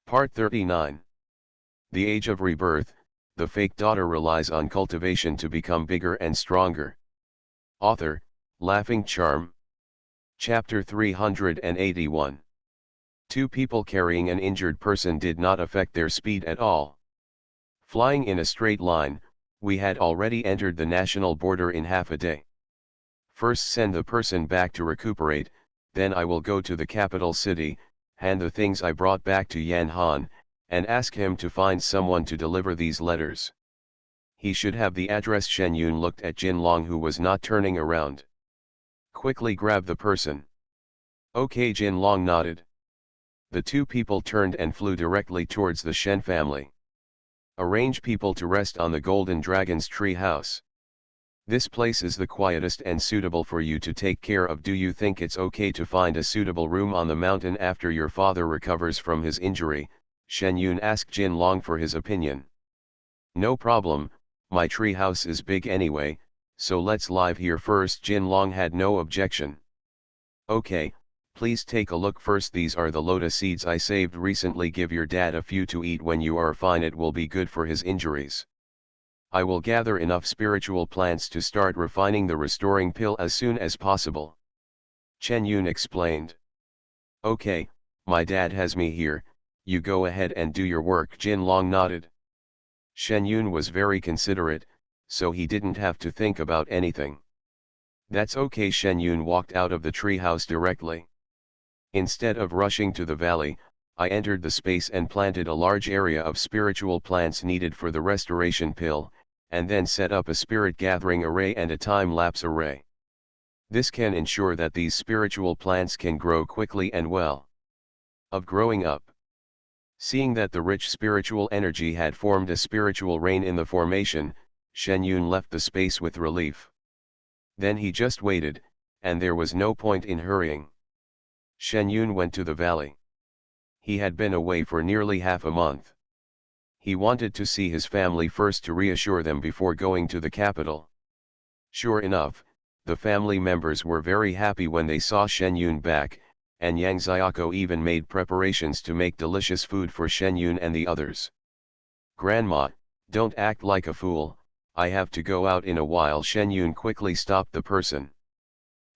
Part 39. The Age of Rebirth, the fake daughter relies on cultivation to become bigger and stronger. Author, Laughing Charm. Chapter 381. Two people carrying an injured person did not affect their speed at all. Flying in a straight line, we had already entered the national border in half a day. First send the person back to recuperate, then I will go to the capital city, hand the things I brought back to Yan Han, and ask him to find someone to deliver these letters. He should have the address. Shen Yun looked at Jin Long, who was not turning around. Quickly grab the person. Okay, Jin Long nodded. The two people turned and flew directly towards the Shen family. Arrange people to rest on the Golden Dragon's tree house. This place is the quietest and suitable for you to take care of. Do you think it's okay to find a suitable room on the mountain after your father recovers from his injury? Shen Yun asked Jin Long for his opinion. No problem, my tree house is big anyway, so let's live here first. Jin Long had no objection. Okay, please take a look first. These are the lotus seeds I saved recently. Give your dad a few to eat when you are fine. It will be good for his injuries. I will gather enough spiritual plants to start refining the restoring pill as soon as possible. Chen Yun explained. Okay, my dad has me here, you go ahead and do your work. Jin Long nodded. Shen Yun was very considerate, so he didn't have to think about anything. That's okay. Shen Yun walked out of the treehouse directly. Instead of rushing to the valley, I entered the space and planted a large area of spiritual plants needed for the restoration pill, and then set up a spirit gathering array and a time-lapse array. This can ensure that these spiritual plants can grow quickly and well. Of growing up. Seeing that the rich spiritual energy had formed a spiritual rain in the formation, Shen Yun left the space with relief. Then he just waited, and there was no point in hurrying. Shen Yun went to the valley. He had been away for nearly half a month. He wanted to see his family first to reassure them before going to the capital. Sure enough, the family members were very happy when they saw Shen Yun back, and Yang Xiaoko even made preparations to make delicious food for Shen Yun and the others. Grandma, don't act like a fool, I have to go out in a while. Shen Yun quickly stopped the person.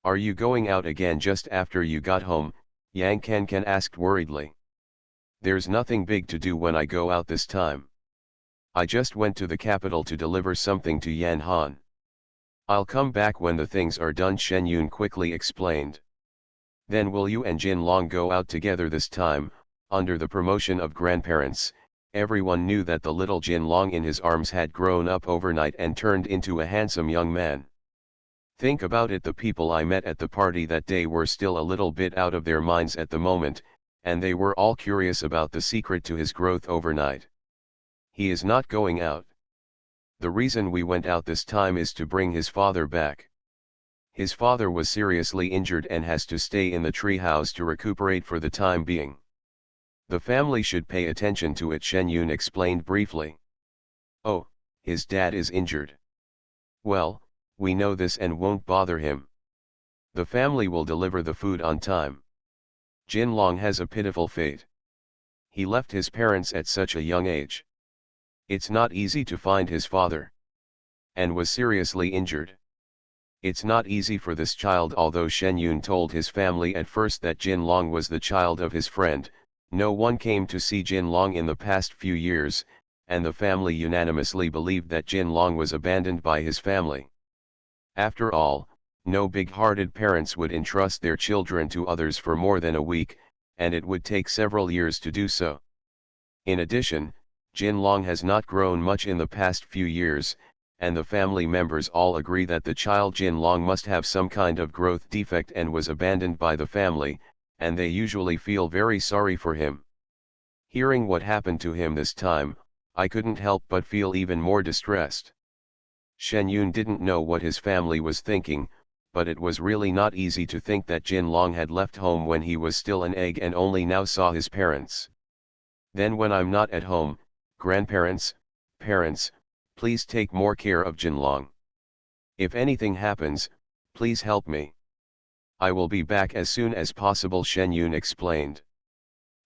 Are you going out again just after you got home? Yang Kankan asked worriedly. There's nothing big to do when I go out this time. I just went to the capital to deliver something to Yan Han. I'll come back when the things are done, Shen Yun quickly explained. Then will you and Jin Long go out together this time? Under the promotion of grandparents, everyone knew that the little Jin Long in his arms had grown up overnight and turned into a handsome young man. Think about it, the people I met at the party that day were still a little bit out of their minds at the moment, and they were all curious about the secret to his growth overnight. He is not going out. The reason we went out this time is to bring his father back. His father was seriously injured and has to stay in the treehouse to recuperate for the time being. The family should pay attention to it, Shen Yun explained briefly. Oh, his dad is injured. Well, we know this and won't bother him. The family will deliver the food on time. Jin Long has a pitiful fate. He left his parents at such a young age. It's not easy to find his father. And was seriously injured. It's not easy for this child. Although Shen Yun told his family at first that Jin Long was the child of his friend, no one came to see Jin Long in the past few years, and the family unanimously believed that Jin Long was abandoned by his family. After all, no big-hearted parents would entrust their children to others for more than a week, and it would take several years to do so. In addition, Jin Long has not grown much in the past few years, and the family members all agree that the child Jin Long must have some kind of growth defect and was abandoned by the family, and they usually feel very sorry for him. Hearing what happened to him this time, I couldn't help but feel even more distressed. Shen Yun didn't know what his family was thinking, but it was really not easy to think that Jin Long had left home when he was still an egg and only now saw his parents. Then when I'm not at home, grandparents, parents, please take more care of Jin Long. If anything happens, please help me. I will be back as soon as possible, Shen Yun explained.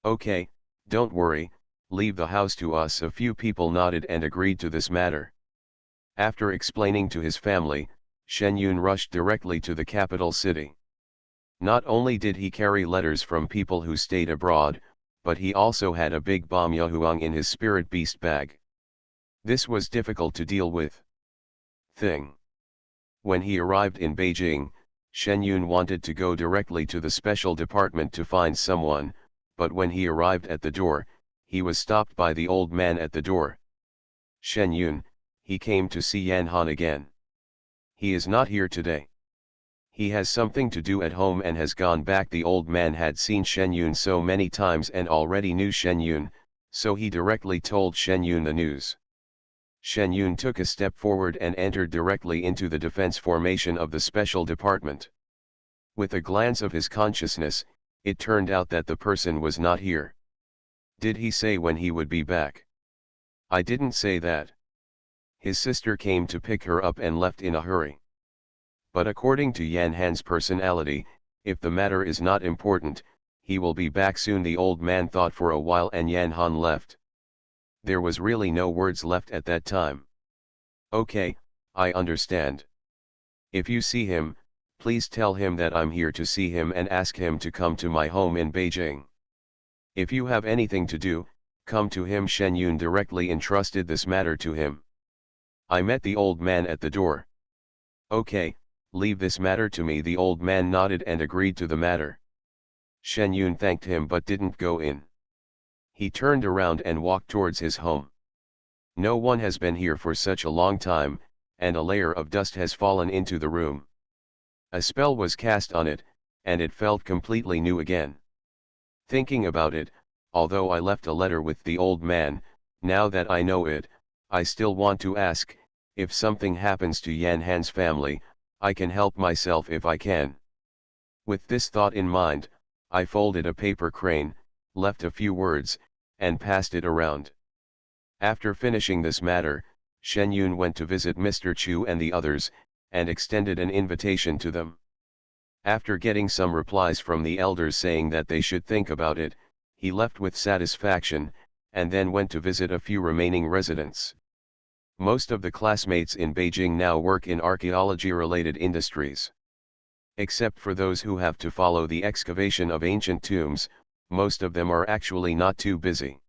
Okay, Don't worry, leave the house to us. A few people nodded and agreed to this matter. After explaining to his family, Shen Yun rushed directly to the capital city. Not only did he carry letters from people who stayed abroad, but he also had a big bomb Yahuang in his spirit beast bag. This was difficult to deal with. When he arrived in Beijing, Shen Yun wanted to go directly to the special department to find someone, but when he arrived at the door, he was stopped by the old man at the door. Shen Yun, he came to see Yan Han again. He is not here today. He has something to do at home and has gone back. The old man had seen Shen Yun so many times and already knew Shen Yun, so he directly told Shen Yun the news. Shen Yun took a step forward and entered directly into the defense formation of the special department. With a glance of his consciousness, it turned out that the person was not here. Did he say when he would be back? I didn't say that. His sister came to pick her up and left in a hurry. But according to Yan Han's personality, if the matter is not important, he will be back soon. The old man thought for a while and Yan Han left. There was really no words left at that time. Okay, I understand. If you see him, please tell him that I'm here to see him and ask him to come to my home in Beijing. If you have anything to do, come to him. Shen Yun directly entrusted this matter to him. I met the old man at the door. Okay, leave this matter to me. The old man nodded and agreed to the matter. Shen Yun thanked him but didn't go in. He turned around and walked towards his home. No one has been here for such a long time, and a layer of dust has fallen into the room. A spell was cast on it, and it felt completely new again. Thinking about it, although I left a letter with the old man, now that I know it, I still want to ask, if something happens to Yan Han's family, I can help myself if I can. With this thought in mind, I folded a paper crane, left a few words, and passed it around. After finishing this matter, Shen Yun went to visit Mr. Chu and the others, and extended an invitation to them. After getting some replies from the elders saying that they should think about it, he left with satisfaction, and then went to visit a few remaining residents. Most of the classmates in Beijing now work in archaeology-related industries. Except for those who have to follow the excavation of ancient tombs, most of them are actually not too busy.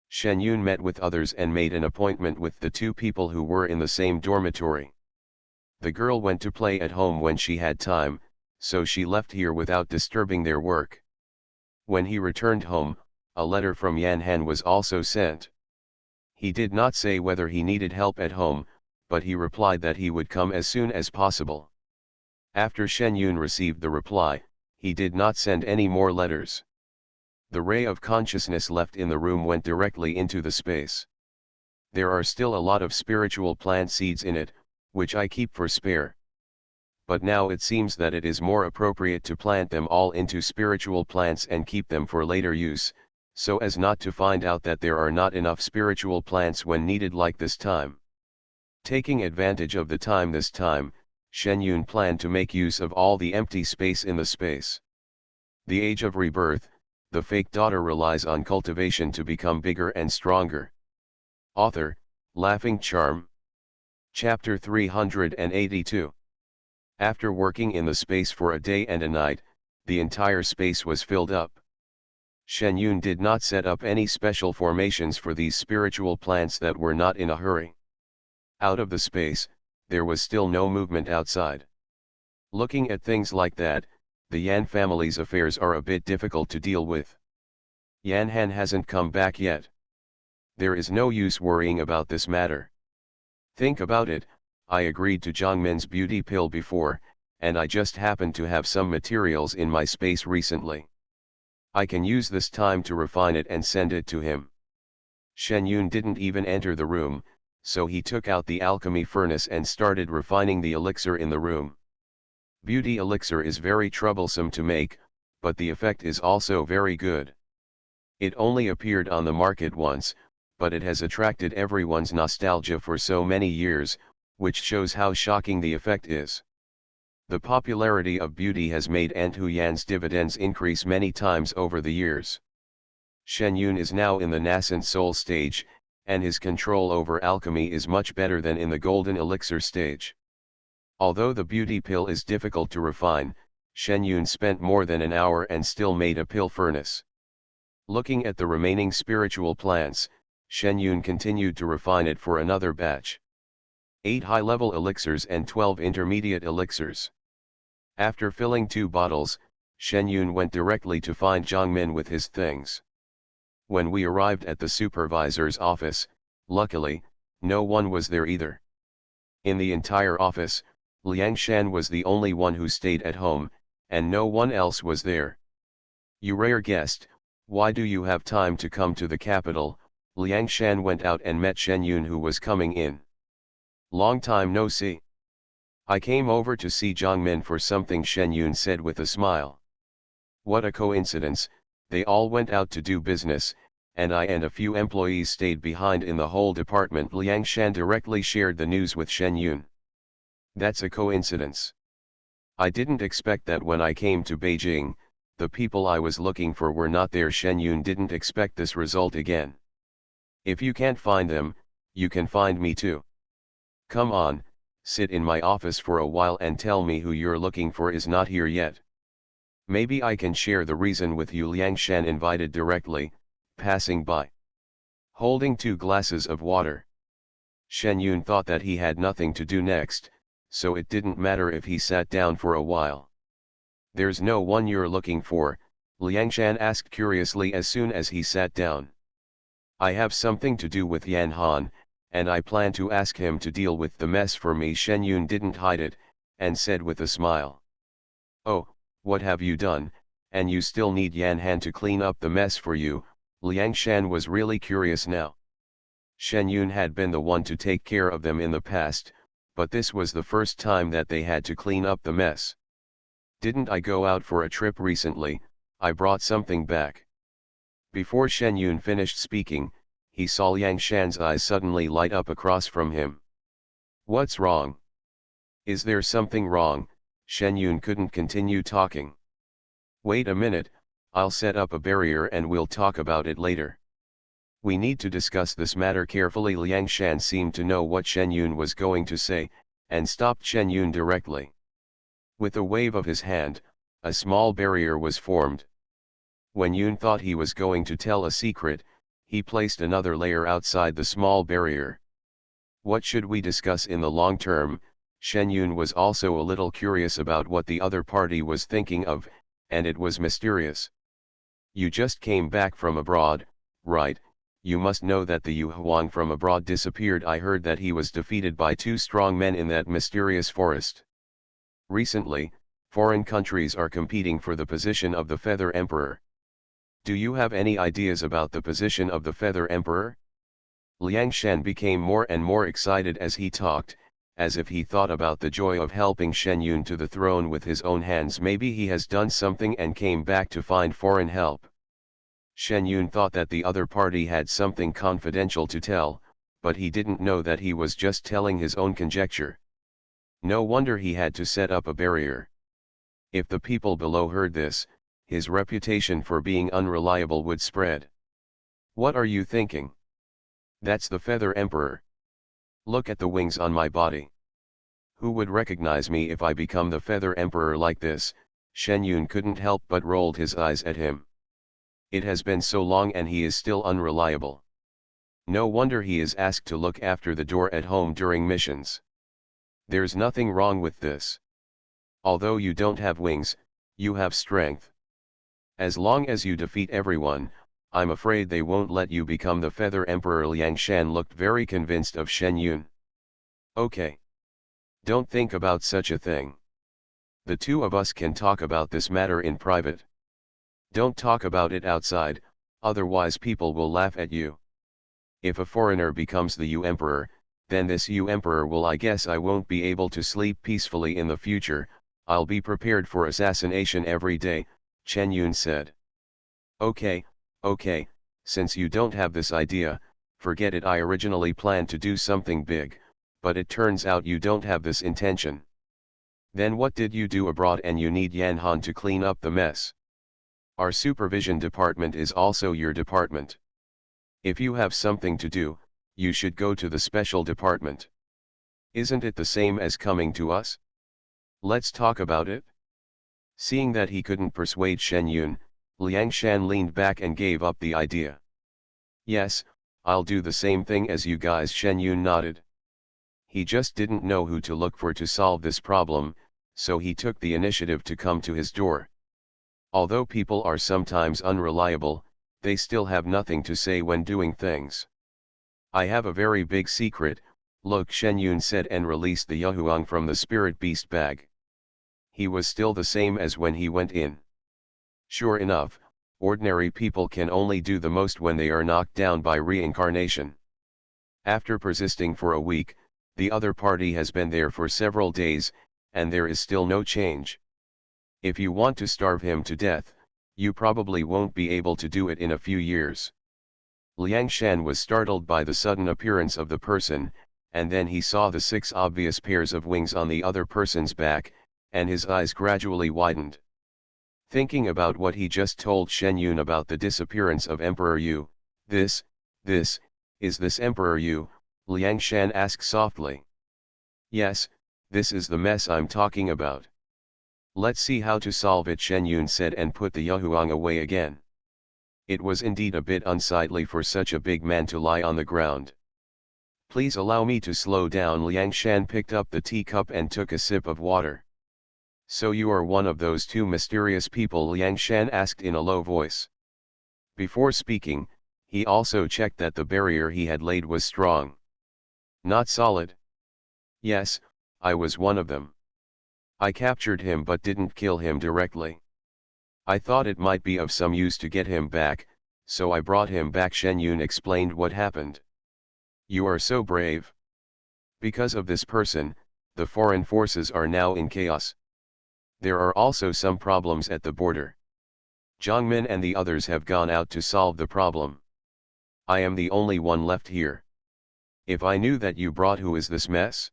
Shen Yun met with others and made an appointment with the two people who were in the same dormitory. The girl went to play at home when she had time, so she left here without disturbing their work. When he returned home, a letter from Yan Han was also sent. He did not say whether he needed help at home, but he replied that he would come as soon as possible. After Shen Yun received the reply, he did not send any more letters. The ray of consciousness left in the room went directly into the space. There are still a lot of spiritual plant seeds in it, which I keep for spare. But now it seems that it is more appropriate to plant them all into spiritual plants and keep them for later use, so as not to find out that there are not enough spiritual plants when needed like this time. Taking advantage of the time this time, Shen Yun planned to make use of all the empty space in the space. The Age of Rebirth, the fake daughter relies on cultivation to become bigger and stronger. Author, Laughing Charm. Chapter 382. After working in the space for a day and a night, the entire space was filled up. Shen Yun did not set up any special formations for these spiritual plants that were not in a hurry. Out of the space, there was still no movement outside. Looking at things like that, the Yan family's affairs are a bit difficult to deal with. Yan Han hasn't come back yet. There is no use worrying about this matter. Think about it, I agreed to Zhangmin's beauty pill before, and I just happened to have some materials in my space recently. I can use this time to refine it and send it to him. Shen Yun didn't even enter the room, so he took out the alchemy furnace and started refining the elixir in the room. Beauty elixir is very troublesome to make, but the effect is also very good. It only appeared on the market once, but it has attracted everyone's nostalgia for so many years, which shows how shocking the effect is. The popularity of beauty has made Antu Yan's dividends increase many times over the years. Shen Yun is now in the nascent soul stage, and his control over alchemy is much better than in the golden elixir stage. Although the beauty pill is difficult to refine, Shen Yun spent more than an hour and still made a pill furnace. Looking at the remaining spiritual plants, Shen Yun continued to refine it for another batch. 8 high-level elixirs and 12 intermediate elixirs. After filling 2 bottles, Shen Yun went directly to find Jiang Min with his things. When we arrived at the supervisor's office, luckily, no one was there either. In the entire office, Liang Shan was the only one who stayed at home, and no one else was there. "You rare guest, why do you have time to come to the capital?" Liang Shan went out and met Shen Yun, who was coming in. "Long time no see." "I came over to see Jiang Min for something," Shen Yun said with a smile. "What a coincidence, they all went out to do business, and I and a few employees stayed behind in the whole department." Liang Shan directly shared the news with Shen Yun. "That's a coincidence. I didn't expect that when I came to Beijing, the people I was looking for were not there." Shen Yun didn't expect this result again. "If you can't find them, you can find me too. Come on, sit in my office for a while and tell me who you're looking for is not here yet. Maybe I can share the reason with you." Liang Shan invited directly, passing by, holding 2 glasses of water. Shen Yun thought that he had nothing to do next, so it didn't matter if he sat down for a while. "There's no one you're looking for?" Liang Shan asked curiously as soon as he sat down. "I have something to do with Yan Han, and I plan to ask him to deal with the mess for me." Shen Yun didn't hide it, and said with a smile. "Oh, what have you done, and you still need Yan Han to clean up the mess for you?" Liang Shan was really curious now. Shen Yun had been the one to take care of them in the past, but this was the first time that they had to clean up the mess. "Didn't I go out for a trip recently? I brought something back." Before Shen Yun finished speaking, he saw Liang Shan's eyes suddenly light up across from him. "What's wrong? Is there something wrong?" Shen Yun couldn't continue talking. "Wait a minute, I'll set up a barrier and we'll talk about it later. We need to discuss this matter carefully." Liang Shan seemed to know what Shen Yun was going to say, and stopped Shen Yun directly. With a wave of his hand, a small barrier was formed. When Yun thought he was going to tell a secret, he placed another layer outside the small barrier. What should we discuss in the long term? Shen Yun was also a little curious about what the other party was thinking of, and it was mysterious. "You just came back from abroad, right? You must know that the Yu Huang from abroad disappeared. I heard that he was defeated by 2 strong men in that mysterious forest. Recently, foreign countries are competing for the position of the Feather Emperor. Do you have any ideas about the position of the Feather Emperor?" Liang Shan became more and more excited as he talked, as if he thought about the joy of helping Shen Yun to the throne with his own hands. Maybe he has done something and came back to find foreign help. Shen Yun thought that the other party had something confidential to tell, but he didn't know that he was just telling his own conjecture. No wonder he had to set up a barrier. If the people below heard this, his reputation for being unreliable would spread. "What are you thinking? That's the Feather Emperor. Look at the wings on my body. Who would recognize me if I become the Feather Emperor like this?" Shen Yun couldn't help but rolled his eyes at him. It has been so long and he is still unreliable. No wonder he is asked to look after the door at home during missions. There's nothing wrong with this. Although you don't have wings, you have strength. As long as you defeat everyone, I'm afraid they won't let you become the Feather Emperor." Liang Shan looked very convinced of Shen Yun. "Okay. Don't think about such a thing. The 2 of us can talk about this matter in private. Don't talk about it outside, otherwise people will laugh at you. If a foreigner becomes the Yu Emperor, then this Yu Emperor will. I guess I won't be able to sleep peacefully in the future. I'll be prepared for assassination every day," Chen Yun said. Okay, since you don't have this idea, forget it. I originally planned to do something big, but it turns out you don't have this intention. Then what did you do abroad and you need Yan Han to clean up the mess?" Our supervision department is also your department. If you have something to do, you should go to the special department. Isn't it the same as coming to us? Let's talk about it. Seeing that he couldn't persuade Shen Yun, Liang Shan leaned back and gave up the idea. Yes, I'll do the same thing as you guys. Shen Yun nodded. He just didn't know who to look for to solve this problem, so he took the initiative to come to his door. Although people are sometimes unreliable, they still have nothing to say when doing things. I have a very big secret, look, Shen Yun said and released the Yahuang from the spirit beast bag. He was still the same as when he went in. Sure enough, ordinary people can only do the most when they are knocked down by reincarnation. After persisting for a week, the other party has been there for several days, and there is still no change. If you want to starve him to death, you probably won't be able to do it in a few years. Liang Shan was startled by the sudden appearance of the person, and then he saw the 6 obvious pairs of wings on the other person's back, and his eyes gradually widened. Thinking about what he just told Shen Yun about the disappearance of Emperor Yu, is this Emperor Yu? Liang Shan asked softly. Yes, this is the mess I'm talking about. Let's see how to solve it, Shen Yun said and put the Yahuang away again. It was indeed a bit unsightly for such a big man to lie on the ground. Please allow me to slow down. Liang Shan picked up the teacup and took a sip of water. So you are one of those 2 mysterious people? Liang Shan asked in a low voice. Before speaking, he also checked that the barrier he had laid was strong. Not solid. Yes, I was one of them. I captured him but didn't kill him directly. I thought it might be of some use to get him back, so I brought him back. Shen Yun explained what happened. You are so brave. Because of this person, the foreign forces are now in chaos. There are also some problems at the border. Jiangmin and the others have gone out to solve the problem. I am the only one left here. If I knew that you brought who is this mess,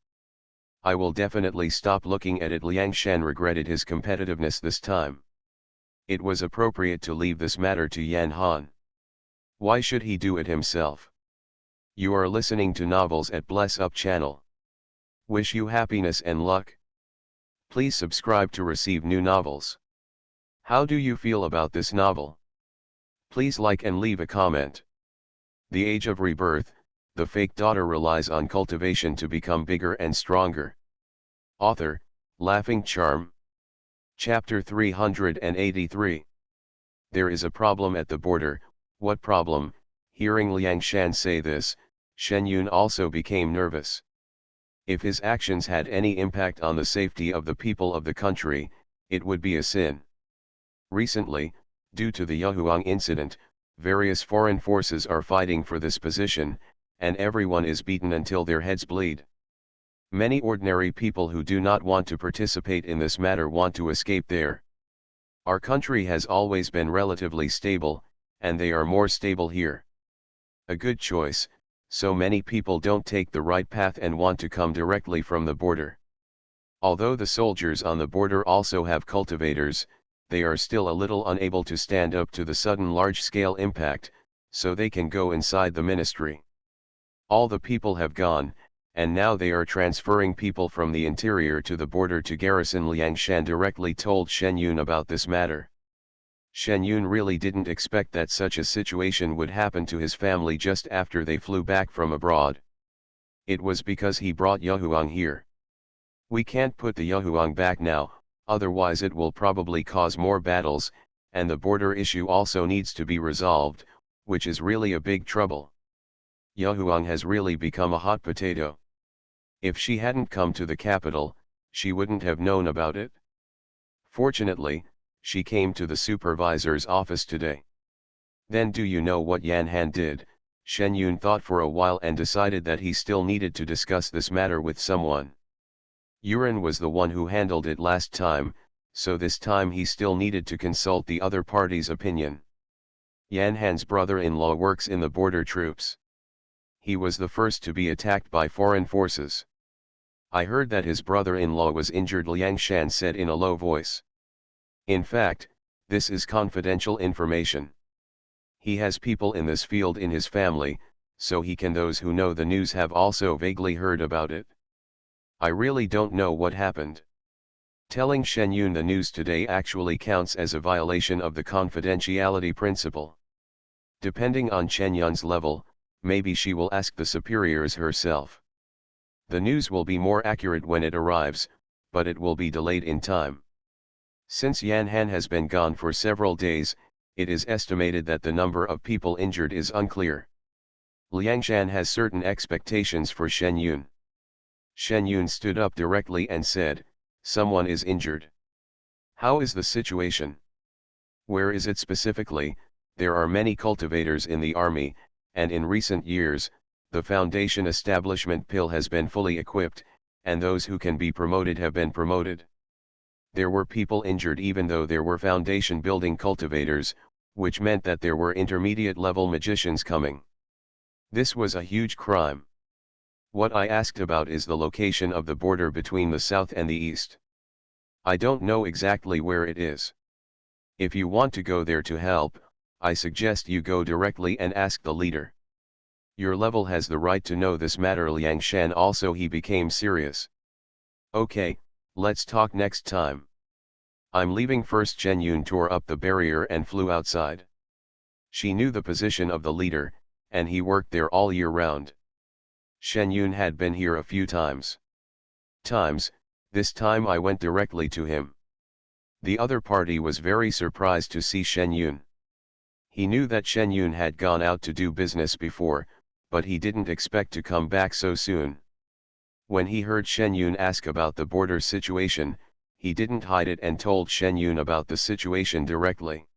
I will definitely stop looking at it. Liang Shan regretted his competitiveness this time. It was appropriate to leave this matter to Yan Han. Why should he do it himself? You are listening to Novels at Bless Up channel. Wish you happiness and luck. Please subscribe to receive new novels. How do you feel about this novel? Please like and leave a comment. The Age of Rebirth, the fake daughter relies on cultivation to become bigger and stronger. Author, Laughing Charm. Chapter 383. There is a problem at the border. What problem? Hearing Liang Shan say this, Shen Yun also became nervous. If his actions had any impact on the safety of the people of the country, it would be a sin. Recently, due to the Yahuang incident, various foreign forces are fighting for this position, and everyone is beaten until their heads bleed. Many ordinary people who do not want to participate in this matter want to escape there. Our country has always been relatively stable, and they are more stable here. A good choice, so many people don't take the right path and want to come directly from the border. Although the soldiers on the border also have cultivators, they are still a little unable to stand up to the sudden large-scale impact, so they can go inside the ministry. All the people have gone, and now they are transferring people from the interior to the border to garrison. Liang Shan directly told Shen Yun about this matter. Shen Yun really didn't expect that such a situation would happen to his family just after they flew back from abroad. It was because he brought Yahuang here. We can't put the Yahuang back now, otherwise it will probably cause more battles, and the border issue also needs to be resolved, which is really a big trouble. Yahuang has really become a hot potato. If she hadn't come to the capital, she wouldn't have known about it. Fortunately, she came to the supervisor's office today. Then do you know what Yan Han did? Shen Yun thought for a while and decided that he still needed to discuss this matter with someone. Yuren was the one who handled it last time, so this time he still needed to consult the other party's opinion. Yan Han's brother-in-law works in the border troops. He was the first to be attacked by foreign forces. I heard that his brother-in-law was injured, Liang Shan said in a low voice. In fact, This is confidential information. He has people in this field in his family, so he can. Those who know the news have also vaguely heard about it. I really don't know what happened. Telling Shen Yun the news today actually counts as a violation of the confidentiality principle. Depending on Shen Yun's level, maybe she will ask the superiors herself. The news will be more accurate when it arrives, but it will be delayed in time. Since Yan Han has been gone for several days, it is estimated that the number of people injured is unclear. Liangshan has certain expectations for Shen Yun. Shen Yun stood up directly and said, "Someone is injured." "How is the situation? Where is it specifically?" "There are many cultivators in the army, and in recent years, the Foundation establishment pill has been fully equipped, and those who can be promoted have been promoted. There were people injured even though there were foundation building cultivators, which meant that there were intermediate level magicians coming. This was a huge crime. What I asked about is the location of the border between the south and the east. I don't know exactly where it is. If you want to go there to help, I suggest you go directly and ask the leader. Your level has the right to know this matter." Liang Shan also he became serious. "Okay, let's talk next time. I'm leaving first." Shen Yun tore up the barrier and flew outside. She knew the position of the leader, and he worked there all year round. Shen Yun had been here a few times. This time I went directly to him. The other party was very surprised to see Shen Yun. He knew that Shen Yun had gone out to do business before, but he didn't expect to come back so soon. When he heard Shen Yun ask about the border situation, he didn't hide it and told Shen Yun about the situation directly.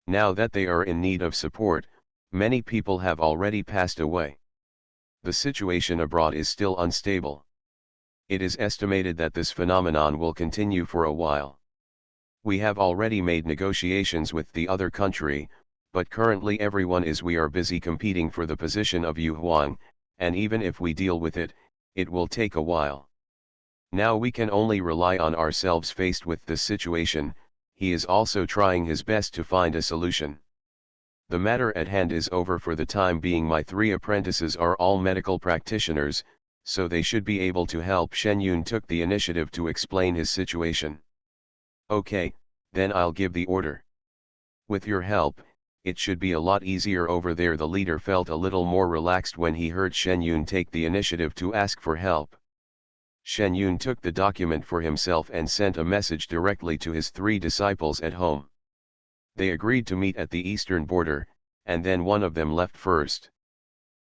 Now that they are in need of support, many people have already passed away. The situation abroad is still unstable. It is estimated that this phenomenon will continue for a while. We have already made negotiations with the other country, but currently we are busy competing for the position of Yu Huang, and even if we deal with it, it will take a while. Now we can only rely on ourselves faced with this situation." He is also trying his best to find a solution. "The matter at hand is over for the time being. My 3 apprentices are all medical practitioners, so they should be able to help." Shen Yun took the initiative to explain his situation. "Okay, then I'll give the order. With your help, it should be a lot easier over there." The leader felt a little more relaxed when he heard Shen Yun take the initiative to ask for help. Shen Yun took the document for himself and sent a message directly to his 3 disciples at home. They agreed to meet at the eastern border, and then one of them left first.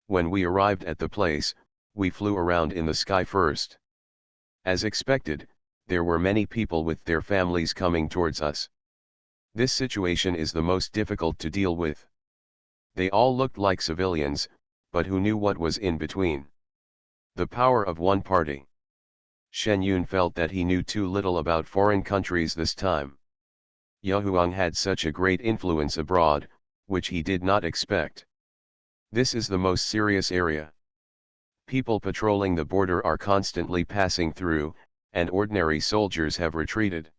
When we arrived at the place, we flew around in the sky first. As expected, there were many people with their families coming towards us. This situation is the most difficult to deal with. They all looked like civilians, but who knew what was in between? The power of one party. Shen Yun felt that he knew too little about foreign countries this time. Yahuang had such a great influence abroad, which he did not expect. This is the most serious area. People patrolling the border are constantly passing through, and ordinary soldiers have retreated.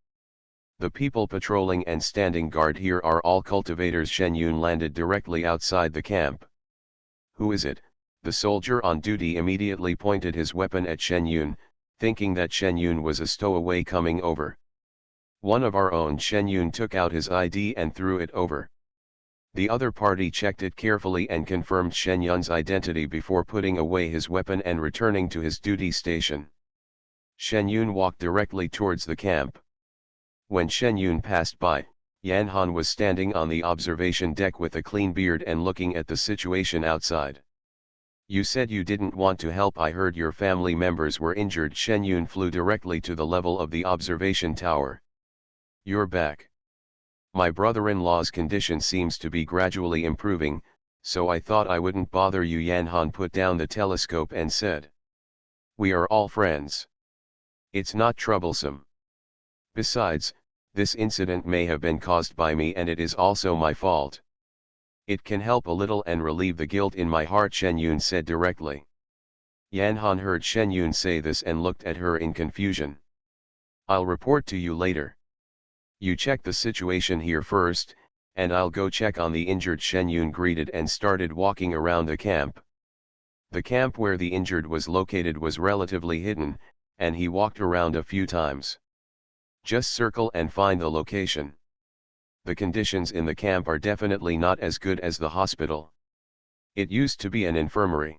The people patrolling and standing guard here are all cultivators." Shen Yun landed directly outside the camp. "Who is it?" The soldier on duty immediately pointed his weapon at Shen Yun, thinking that Shen Yun was a stowaway coming over. "One of our own." Shen Yun took out his ID and threw it over. The other party checked it carefully and confirmed Shen Yun's identity before putting away his weapon and returning to his duty station. Shen Yun walked directly towards the camp. When Shen Yun passed by, Yan Han was standing on the observation deck with a clean beard and looking at the situation outside. "You said you didn't want to help. I heard your family members were injured." Shen Yun flew directly to the level of the observation tower. "You're back. My brother-in-law's condition seems to be gradually improving, so I thought I wouldn't bother you." Yan Han put down the telescope and said, "We are all friends. It's not troublesome. Besides, this incident may have been caused by me and it is also my fault. It can help a little and relieve the guilt in my heart," Shen Yun said directly. Yan Han heard Shen Yun say this and looked at her in confusion. "I'll report to you later." You check the situation here first, and I'll go check on the injured. Shen Yun greeted and started walking around the camp. The camp where the injured was located was relatively hidden, and he walked around a few times. Just circle and find the location. The conditions in the camp are definitely not as good as the hospital. It used to be an infirmary.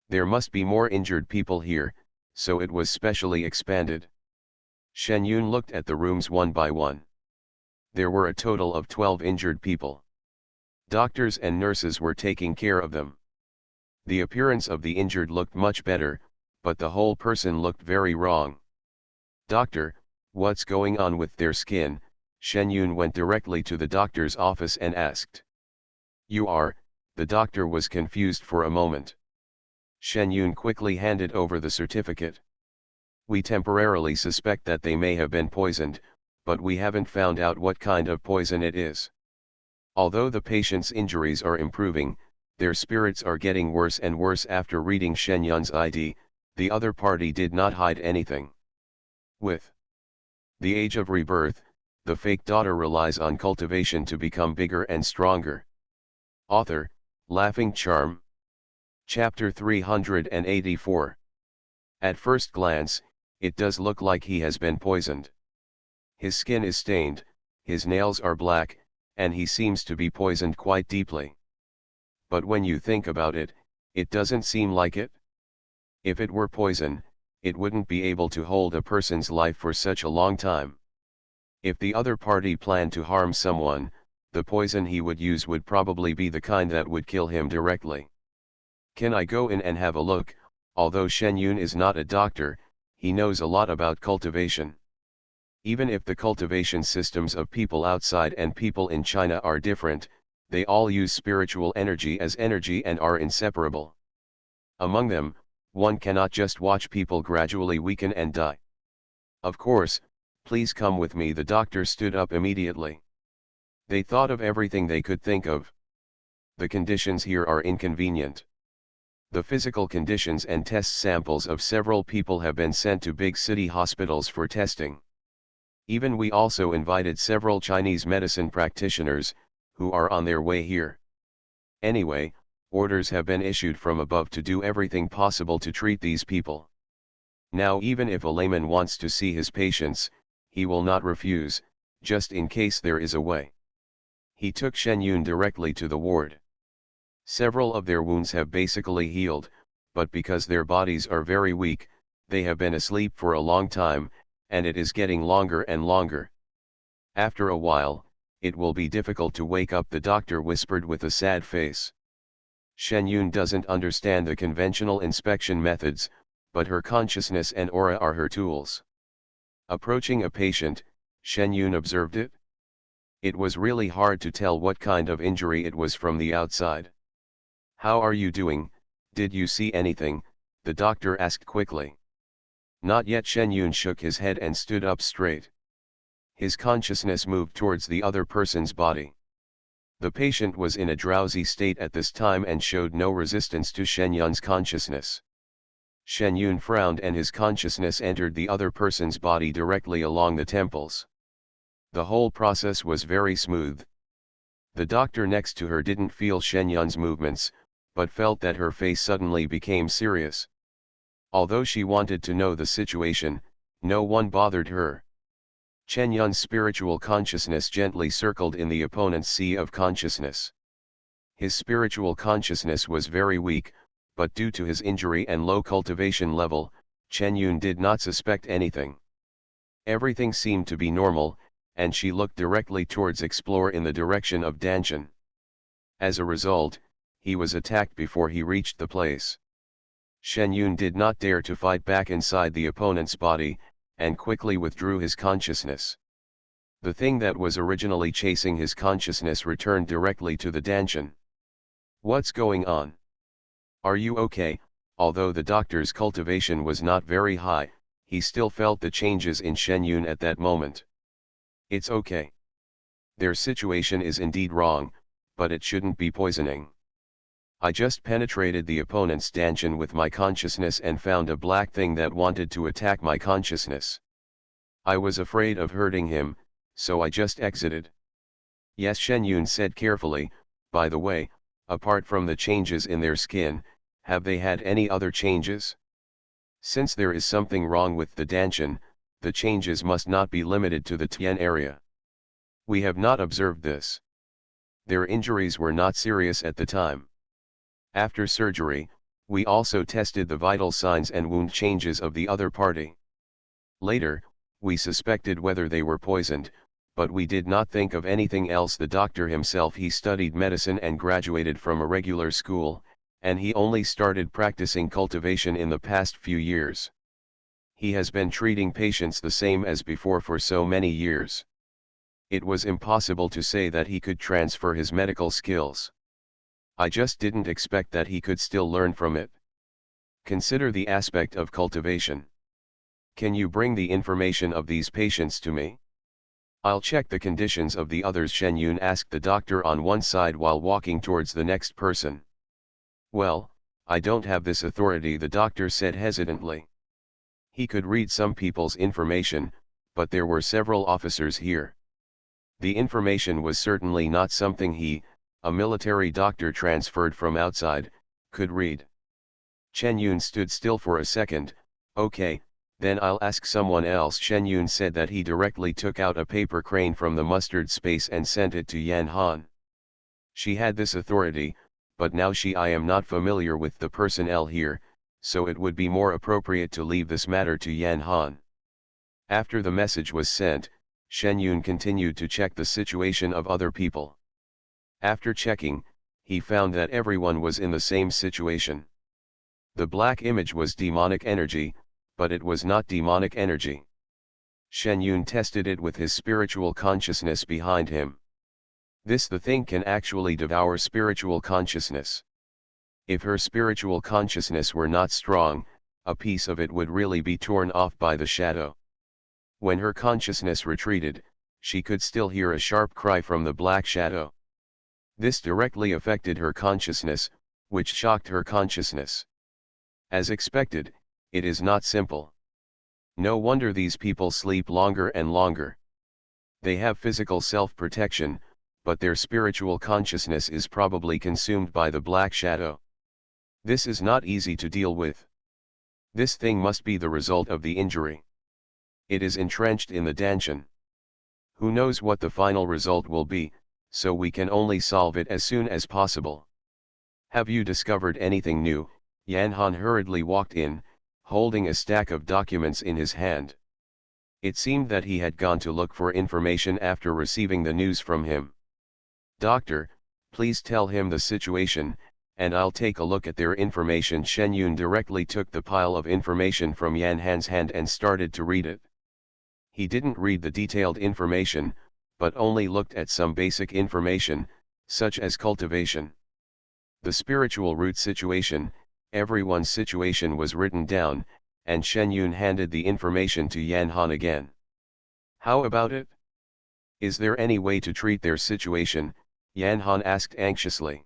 There must be more injured people here, so it was specially expanded. Shen Yun looked at the rooms one by one. There were a total of 12 injured people. Doctors and nurses were taking care of them. The appearance of the injured looked much better, but the whole person looked very wrong. "Doctor, what's going on with their skin?" Shen Yun went directly to the doctor's office and asked. "You are," the doctor was confused for a moment. Shen Yun quickly handed over the certificate. "We temporarily suspect that they may have been poisoned, but we haven't found out what kind of poison it is. Although the patient's injuries are improving, their spirits are getting worse and worse." After reading Shen Yun's ID, the other party did not hide anything. With the age of rebirth, the fake daughter relies on cultivation to become bigger and stronger. Author, Laughing Charm. Chapter 384. At first glance, it does look like he has been poisoned. His skin is stained, his nails are black, and he seems to be poisoned quite deeply. But when you think about it, it doesn't seem like it. If it were poison, it wouldn't be able to hold a person's life for such a long time. If the other party planned to harm someone, the poison he would use would probably be the kind that would kill him directly. "Can I go in and have a look?" Although Shen Yun is not a doctor, he knows a lot about cultivation. Even if the cultivation systems of people outside and people in China are different, they all use spiritual energy as energy and are inseparable. Among them, one cannot just watch people gradually weaken and die. "Of course, please come with me." The doctor stood up immediately. They thought of everything they could think of. The conditions here are inconvenient. The physical conditions and test samples of several people have been sent to big city hospitals for testing. Even we also invited several Chinese medicine practitioners, who are on their way here. Anyway, orders have been issued from above to do everything possible to treat these people. Now even if a layman wants to see his patients, he will not refuse, just in case there is a way. He took Shen Yun directly to the ward. Several of their wounds have basically healed, but because their bodies are very weak, they have been asleep for a long time, and it is getting longer and longer. After a while, it will be difficult to wake up, the doctor whispered with a sad face. Shen Yun doesn't understand the conventional inspection methods, but her consciousness and aura are her tools. Approaching a patient, Shen Yun observed it. It was really hard to tell what kind of injury it was from the outside. "How are you doing? Did you see anything?" the doctor asked quickly. "Not yet." Shen Yun shook his head and stood up straight. His consciousness moved towards the other person's body. The patient was in a drowsy state at this time and showed no resistance to Shen Yun's consciousness. Shen Yun frowned and his consciousness entered the other person's body directly along the temples. The whole process was very smooth. The doctor next to her didn't feel Shen Yun's movements, but felt that her face suddenly became serious. Although she wanted to know the situation, no one bothered her. Shen Yun's spiritual consciousness gently circled in the opponent's sea of consciousness. His spiritual consciousness was very weak, but due to his injury and low cultivation level, Shen Yun did not suspect anything. Everything seemed to be normal, and she looked directly towards Explore in the direction of Danshan. As a result, he was attacked before he reached the place. Shen Yun did not dare to fight back inside the opponent's body, and quickly withdrew his consciousness. The thing that was originally chasing his consciousness returned directly to the Danshan. "What's going on? Are you okay?" Although the doctor's cultivation was not very high, he still felt the changes in Shen Yun at that moment. "It's okay. Their situation is indeed wrong, but it shouldn't be poisoning. I just penetrated the opponent's Danshan with my consciousness and found a black thing that wanted to attack my consciousness. I was afraid of hurting him, so I just exited. Yes, Shen Yun said carefully. By the way, apart from the changes in their skin, have they had any other changes? Since there is something wrong with the Danshan, the changes must not be limited to the Tian area. We have not observed this. Their injuries were not serious at the time. After surgery, we also tested the vital signs and wound changes of the other party. Later, we suspected whether they were poisoned, but we did not think of anything else. The doctor himself, he studied medicine and graduated from a regular school, and he only started practicing cultivation in the past few years. He has been treating patients the same as before for so many years. It was impossible to say that he could transfer his medical skills. I just didn't expect that he could still learn from it. Consider the aspect of cultivation. Can you bring the information of these patients to me? I'll check the conditions of the others, Shen Yun asked the doctor on one side while walking towards the next person. Well, I don't have this authority, the doctor said hesitantly. He could read some people's information, but there were several officers here. The information was certainly not something he, a military doctor transferred from outside, could read. Chen Yun stood still for a second. Okay, then I'll ask someone else. Shen Yun said that he directly took out a paper crane from the mustard space and sent it to Yan Han. She had this authority, but now I am not familiar with the personnel here, so it would be more appropriate to leave this matter to Yan Han. After the message was sent, Shen Yun continued to check the situation of other people. After checking, he found that everyone was in the same situation. The black image was demonic energy, but it was not demonic energy. Shen Yun tested it with his spiritual consciousness behind him. The thing can actually devour spiritual consciousness. If her spiritual consciousness were not strong, a piece of it would really be torn off by the shadow. When her consciousness retreated, she could still hear a sharp cry from the black shadow. This directly affected her consciousness, which shocked her consciousness. As expected, it is not simple. No wonder these people sleep longer and longer. They have physical self-protection, but their spiritual consciousness is probably consumed by the black shadow. This is not easy to deal with. This thing must be the result of the injury. It is entrenched in the Danshan. Who knows what the final result will be, so we can only solve it as soon as possible. Have you discovered anything new? Yan Han hurriedly walked in, holding a stack of documents in his hand. It seemed that he had gone to look for information after receiving the news from him. Doctor, please tell him the situation, and I'll take a look at their information. Shen Yun directly took the pile of information from Yan Han's hand and started to read it. He didn't read the detailed information, but only looked at some basic information, such as cultivation. The spiritual root situation, everyone's situation was written down, and Shen Yun handed the information to Yan Han again. How about it? Is there any way to treat their situation? Yan Han asked anxiously.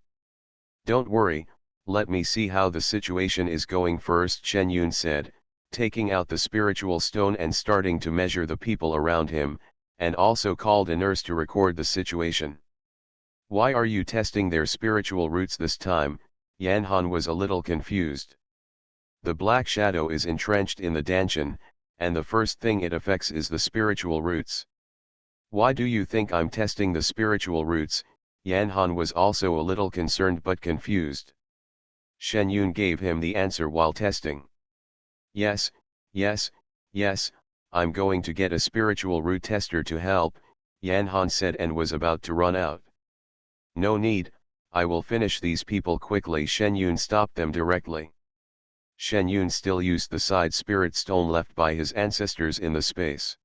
Don't worry, let me see how the situation is going first, Shen Yun said, taking out the spiritual stone and starting to measure the people around him, and also called a nurse to record the situation. Why are you testing their spiritual roots this time? Yan Han was a little confused. The black shadow is entrenched in the Danshan, and the first thing it affects is the spiritual roots. Why do you think I'm testing the spiritual roots? Yan Han was also a little concerned but confused. Shen Yun gave him the answer while testing. Yes, I'm going to get a spiritual root tester to help, Yan Han said and was about to run out. No need, I will finish these people quickly. Shen Yun stopped them directly. Shen Yun still used the side spirit stone left by his ancestors in the space.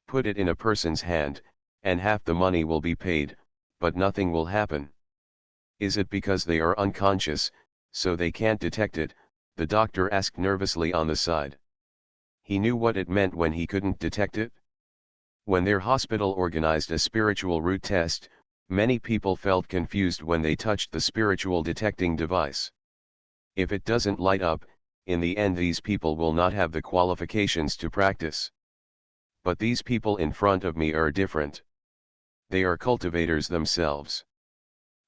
Put it in a person's hand, and half the money will be paid, but nothing will happen. Is it because they are unconscious, so they can't detect it? The doctor asked nervously on the side. He knew what it meant when he couldn't detect it. When their hospital organized a spiritual root test, many people felt confused when they touched the spiritual detecting device. If it doesn't light up, in the end these people will not have the qualifications to practice. But these people in front of me are different. They are cultivators themselves.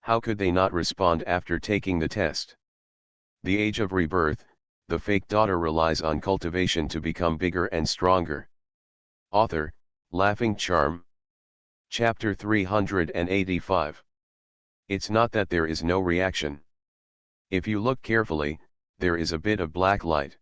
How could they not respond after taking the test? The Age of Rebirth, the fake daughter relies on cultivation to become bigger and stronger. Author, Laughing Charm. Chapter 385. It's not that there is no reaction. If you look carefully, there is a bit of black light.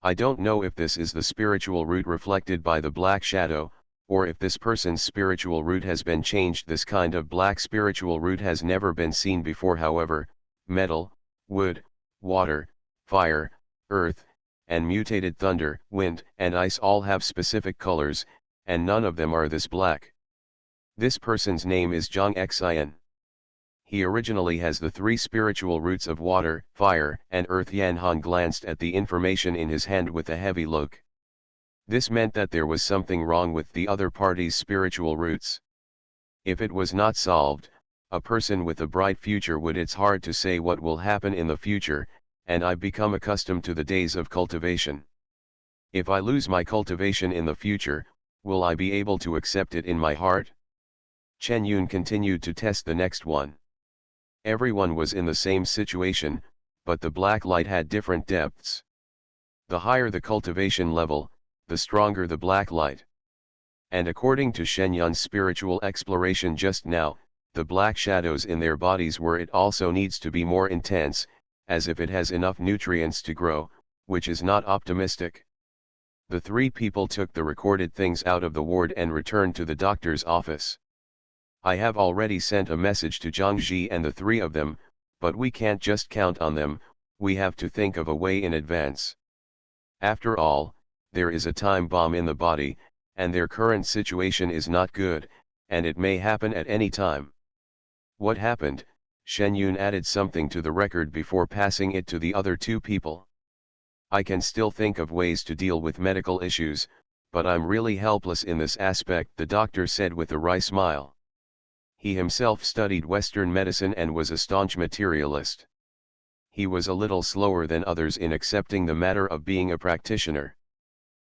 I don't know if this is the spiritual root reflected by the black shadow, or if this person's spiritual root has been changed. This kind of black spiritual root has never been seen before. However, metal, wood, water, fire, earth, and mutated thunder, wind, and ice all have specific colors, and none of them are this black. This person's name is Zhang Xin. He originally has the three spiritual roots of water, fire, and earth. Yan Han glanced at the information in his hand with a heavy look. This meant that there was something wrong with the other party's spiritual roots. If it was not solved, a person with a bright future would. It's hard to say what will happen in the future, and I've become accustomed to the days of cultivation. If I lose my cultivation in the future, will I be able to accept it in my heart? Chen Yun continued to test the next one. Everyone was in the same situation, but the black light had different depths. The higher the cultivation level, the stronger the black light. And according to Shen Yun's spiritual exploration just now, the black shadows in their bodies were it also needs to be more intense, as if it has enough nutrients to grow, which is not optimistic. The three people took the recorded things out of the ward and returned to the doctor's office. I have already sent a message to Zhang Ji and the three of them, but we can't just count on them, we have to think of a way in advance. After all, there is a time bomb in the body, and their current situation is not good, and it may happen at any time. What happened? Shen Yun added something to the record before passing it to the other two people. I can still think of ways to deal with medical issues, but I'm really helpless in this aspect, the doctor said with a wry smile. He himself studied Western medicine and was a staunch materialist. He was a little slower than others in accepting the matter of being a practitioner.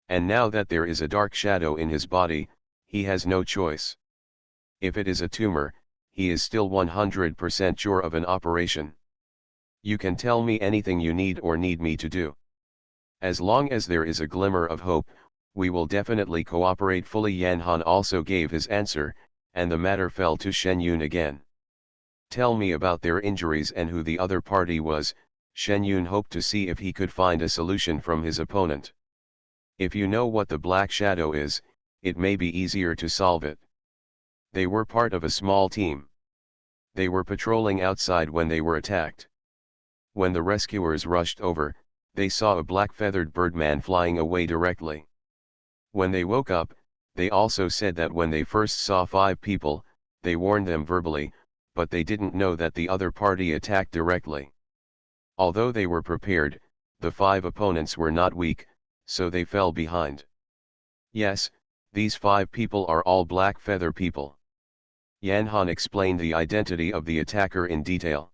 And now that there is a dark shadow in his body, he has no choice. If it is a tumor, he is still 100% sure of an operation. You can tell me anything you need or need me to do. As long as there is a glimmer of hope, we will definitely cooperate fully. Yan Han also gave his answer, and the matter fell to Shen Yun again. Tell me about their injuries and who the other party was. Shen Yun hoped to see if he could find a solution from his opponent. If you know what the black shadow is, it may be easier to solve it. They were part of a small team. They were patrolling outside when they were attacked. When the rescuers rushed over, they saw a black feathered birdman flying away directly. When they woke up, they also said that when they first saw 5 people, they warned them verbally, but they didn't know that the other party attacked directly. Although they were prepared, the 5 opponents were not weak, so they fell behind. Yes, these 5 people are all black feather people. Yan Han explained the identity of the attacker in detail.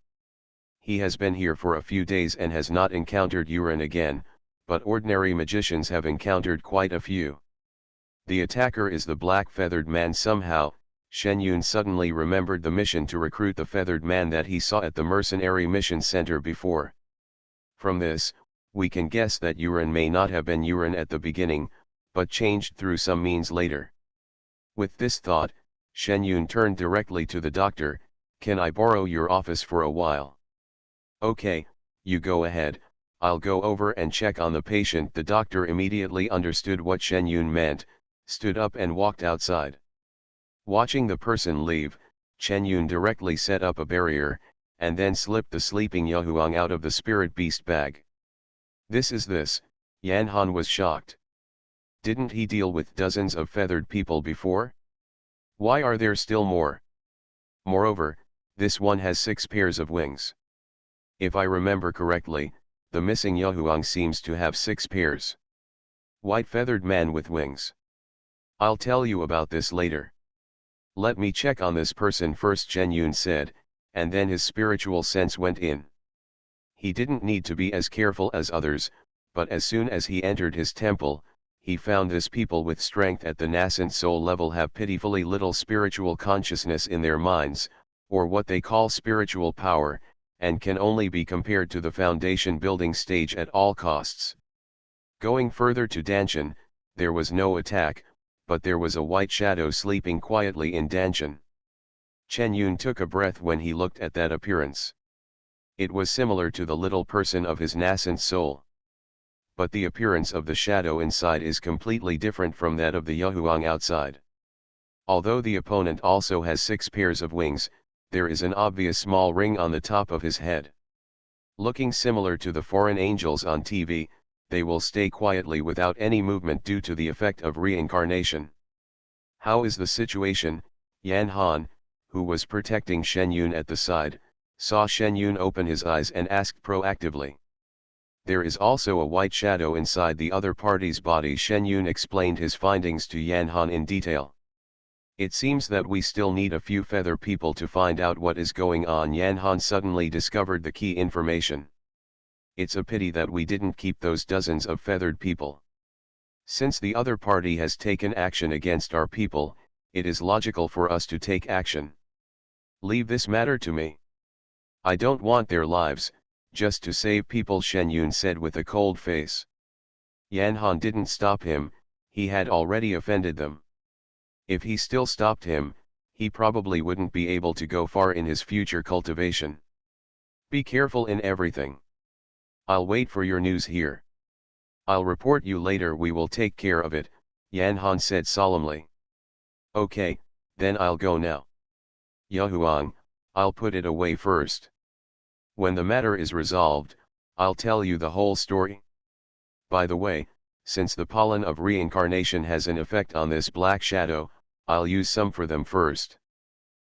He has been here for a few days and has not encountered Yuren again, but ordinary magicians have encountered quite a few. The attacker is the black-feathered man. Somehow, Shen Yun suddenly remembered the mission to recruit the feathered man that he saw at the mercenary mission center before. From this, we can guess that Yuren may not have been Yuren at the beginning, but changed through some means later. With this thought, Shen Yun turned directly to the doctor. Can I borrow your office for a while? Okay, you go ahead, I'll go over and check on the patient. The doctor immediately understood what Shen Yun meant, stood up and walked outside. Watching the person leave, Chen Yun directly set up a barrier, and then slipped the sleeping Yahuang out of the spirit beast bag. This, Yan Han was shocked. Didn't he deal with dozens of feathered people before? Why are there still more? Moreover, this one has 6 pairs of wings. If I remember correctly, the missing Yahuang seems to have 6 pairs. White feathered man with wings. I'll tell you about this later. Let me check on this person first, Chen Yun said, and then his spiritual sense went in. He didn't need to be as careful as others, but as soon as he entered his temple, he found this people with strength at the nascent soul level have pitifully little spiritual consciousness in their minds, or what they call spiritual power, and can only be compared to the foundation building stage at all costs. Going further to Danshan, there was no attack, but there was a white shadow sleeping quietly in Danshan. Chen Yun took a breath when he looked at that appearance. It was similar to the little person of his nascent soul. But the appearance of the shadow inside is completely different from that of the Yahuang outside. Although the opponent also has 6 pairs of wings, there is an obvious small ring on the top of his head. Looking similar to the foreign angels on TV, they will stay quietly without any movement due to the effect of reincarnation. How is the situation? Yan Han, who was protecting Shen Yun at the side, saw Shen Yun open his eyes and asked proactively. There is also a white shadow inside the other party's body. Shen Yun explained his findings to Yan Han in detail. It seems that we still need a few feather people to find out what is going on. Yan Han suddenly discovered the key information. It's a pity that we didn't keep those dozens of feathered people. Since the other party has taken action against our people, it is logical for us to take action. Leave this matter to me. I don't want their lives, just to save people, Shen Yun said with a cold face. Yan Han didn't stop him, he had already offended them. If he still stopped him, he probably wouldn't be able to go far in his future cultivation. Be careful in everything. I'll wait for your news here. I'll report you later. We will take care of it, Yan Han said solemnly. Okay, then I'll go now. Yahuang, I'll put it away first. When the matter is resolved, I'll tell you the whole story. By the way, since the pollen of reincarnation has an effect on this black shadow, I'll use some for them first.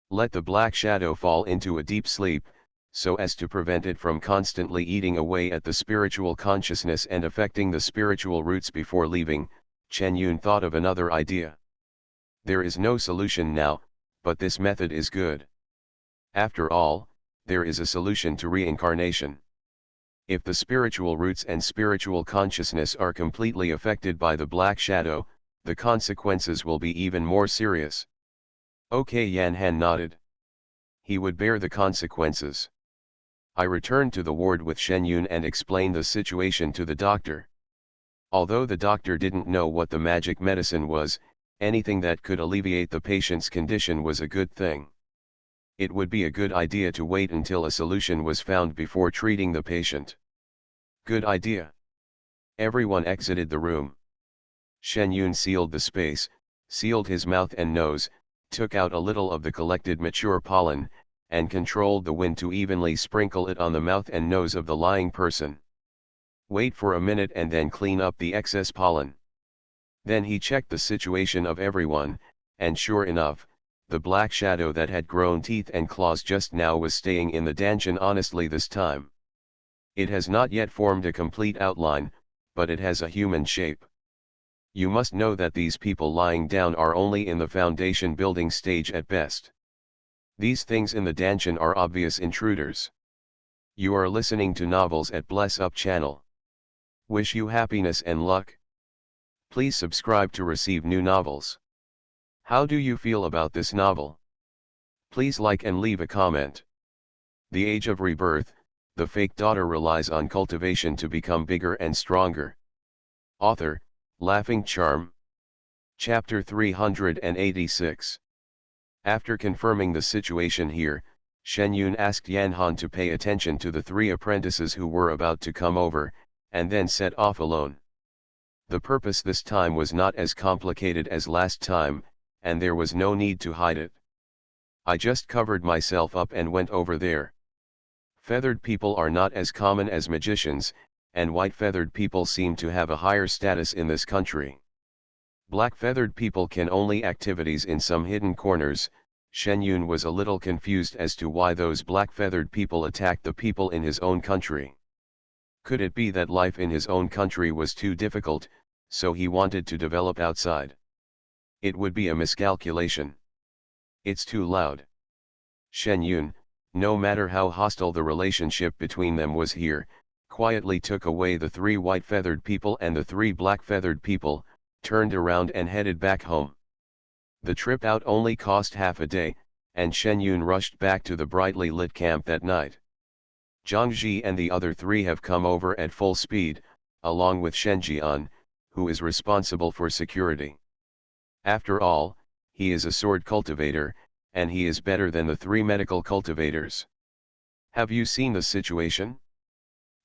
Let the black shadow fall into a deep sleep, so as to prevent it from constantly eating away at the spiritual consciousness and affecting the spiritual roots before leaving. Chen Yun thought of another idea. There is no solution now, but this method is good. After all, there is a solution to reincarnation. If the spiritual roots and spiritual consciousness are completely affected by the black shadow, the consequences will be even more serious. Okay, Yan Han nodded. He would bear the consequences. I returned to the ward with Shen Yun and explained the situation to the doctor. Although the doctor didn't know what the magic medicine was, anything that could alleviate the patient's condition was a good thing. It would be a good idea to wait until a solution was found before treating the patient. Good idea. Everyone exited the room. Shen Yun sealed the space, sealed his mouth and nose, took out a little of the collected mature pollen, and controlled the wind to evenly sprinkle it on the mouth and nose of the lying person. Wait for a minute and then clean up the excess pollen. Then he checked the situation of everyone, and sure enough, the black shadow that had grown teeth and claws just now was staying in the Danshan honestly this time. It has not yet formed a complete outline, but it has a human shape. You must know that these people lying down are only in the foundation building stage at best. These things in the Danshan are obvious intruders. You are listening to Novels at Bless Up channel. Wish you happiness and luck. Please subscribe to receive new novels. How do you feel about this novel? Please like and leave a comment. The Age of Rebirth, the fake daughter relies on cultivation to become bigger and stronger. Author, Laughing Charm. Chapter 386. After confirming the situation here, Shen Yun asked Yan Han to pay attention to the 3 apprentices who were about to come over, and then set off alone. The purpose this time was not as complicated as last time, and there was no need to hide it. I just covered myself up and went over there. Feathered people are not as common as magicians, and white feathered people seem to have a higher status in this country. Black feathered people can only activities in some hidden corners. Shen Yun was a little confused as to why those black feathered people attacked the people in his own country. Could it be that life in his own country was too difficult, so he wanted to develop outside? It would be a miscalculation. It's too loud. Shen Yun, no matter how hostile the relationship between them was here, quietly took away the 3 white feathered people and the 3 black feathered people, turned around and headed back home. The trip out only cost half a day, and Shen Yun rushed back to the brightly lit camp that night. Zhang Ji and the other three have come over at full speed, along with Shen Jian, who is responsible for security. After all, he is a sword cultivator, and he is better than the three medical cultivators. Have you seen the situation?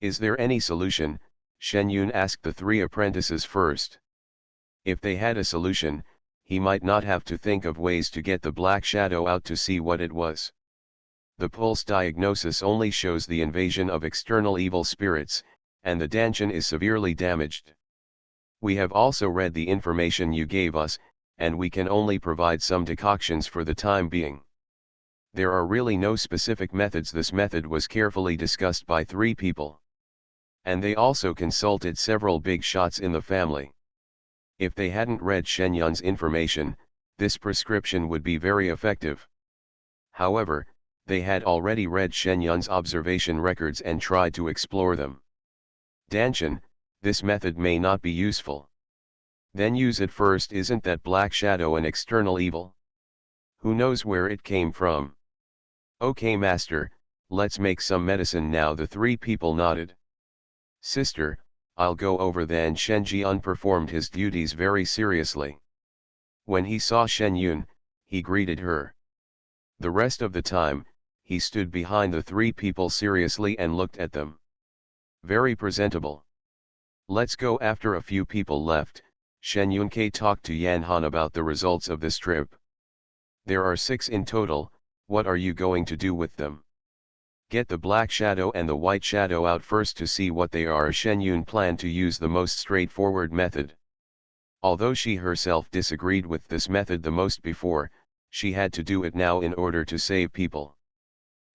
Is there any solution? Shen Yun asked the three apprentices first. If they had a solution, he might not have to think of ways to get the black shadow out to see what it was. The pulse diagnosis only shows the invasion of external evil spirits, and the Danshan is severely damaged. We have also read the information you gave us, and we can only provide some decoctions for the time being. There are really no specific methods. This method was carefully discussed by three people. And they also consulted several big shots in the family. If they hadn't read Shen Yun's information, this prescription would be very effective. However, they had already read Shen Yun's observation records and tried to explore them. Danshan, this method may not be useful. Then use it first. Isn't that black shadow an external evil? Who knows where it came from? Okay master, let's make some medicine now. The three people nodded. Sister, I'll go over then. Shen Jian performed his duties very seriously. When he saw Shen Yun, he greeted her. The rest of the time, he stood behind the three people seriously and looked at them. Very presentable. Let's go. After a few people left, Shen Yunke talked to Yan Han about the results of this trip. There are 6 in total. What are you going to do with them? Get the black shadow and the white shadow out first to see what they are. Shen Yun planned to use the most straightforward method. Although she herself disagreed with this method the most before, she had to do it now in order to save people.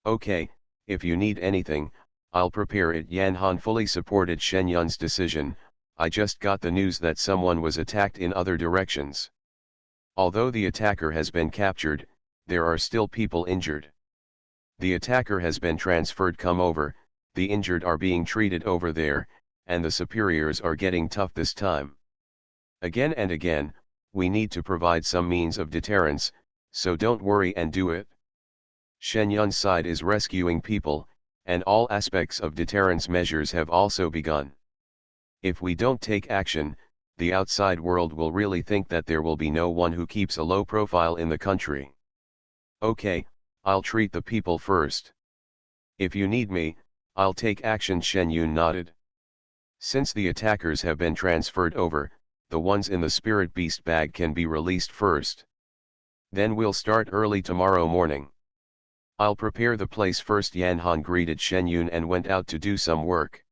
Okay, if you need anything, I'll prepare it. Yan Han fully supported Shen Yun's decision. I just got the news that someone was attacked in other directions. Although the attacker has been captured, there are still people injured. The attacker has been transferred. Come over, the injured are being treated over there, and the superiors are getting tough this time. Again and again, we need to provide some means of deterrence, so don't worry and do it. Shen Yun's side is rescuing people, and all aspects of deterrence measures have also begun. If we don't take action, the outside world will really think that there will be no one who keeps a low profile in the country. Okay, I'll treat the people first. If you need me, I'll take action. Shen Yun nodded. Since the attackers have been transferred over, the ones in the spirit beast bag can be released first. Then we'll start early tomorrow morning. I'll prepare the place first. Yan Han greeted Shen Yun and went out to do some work.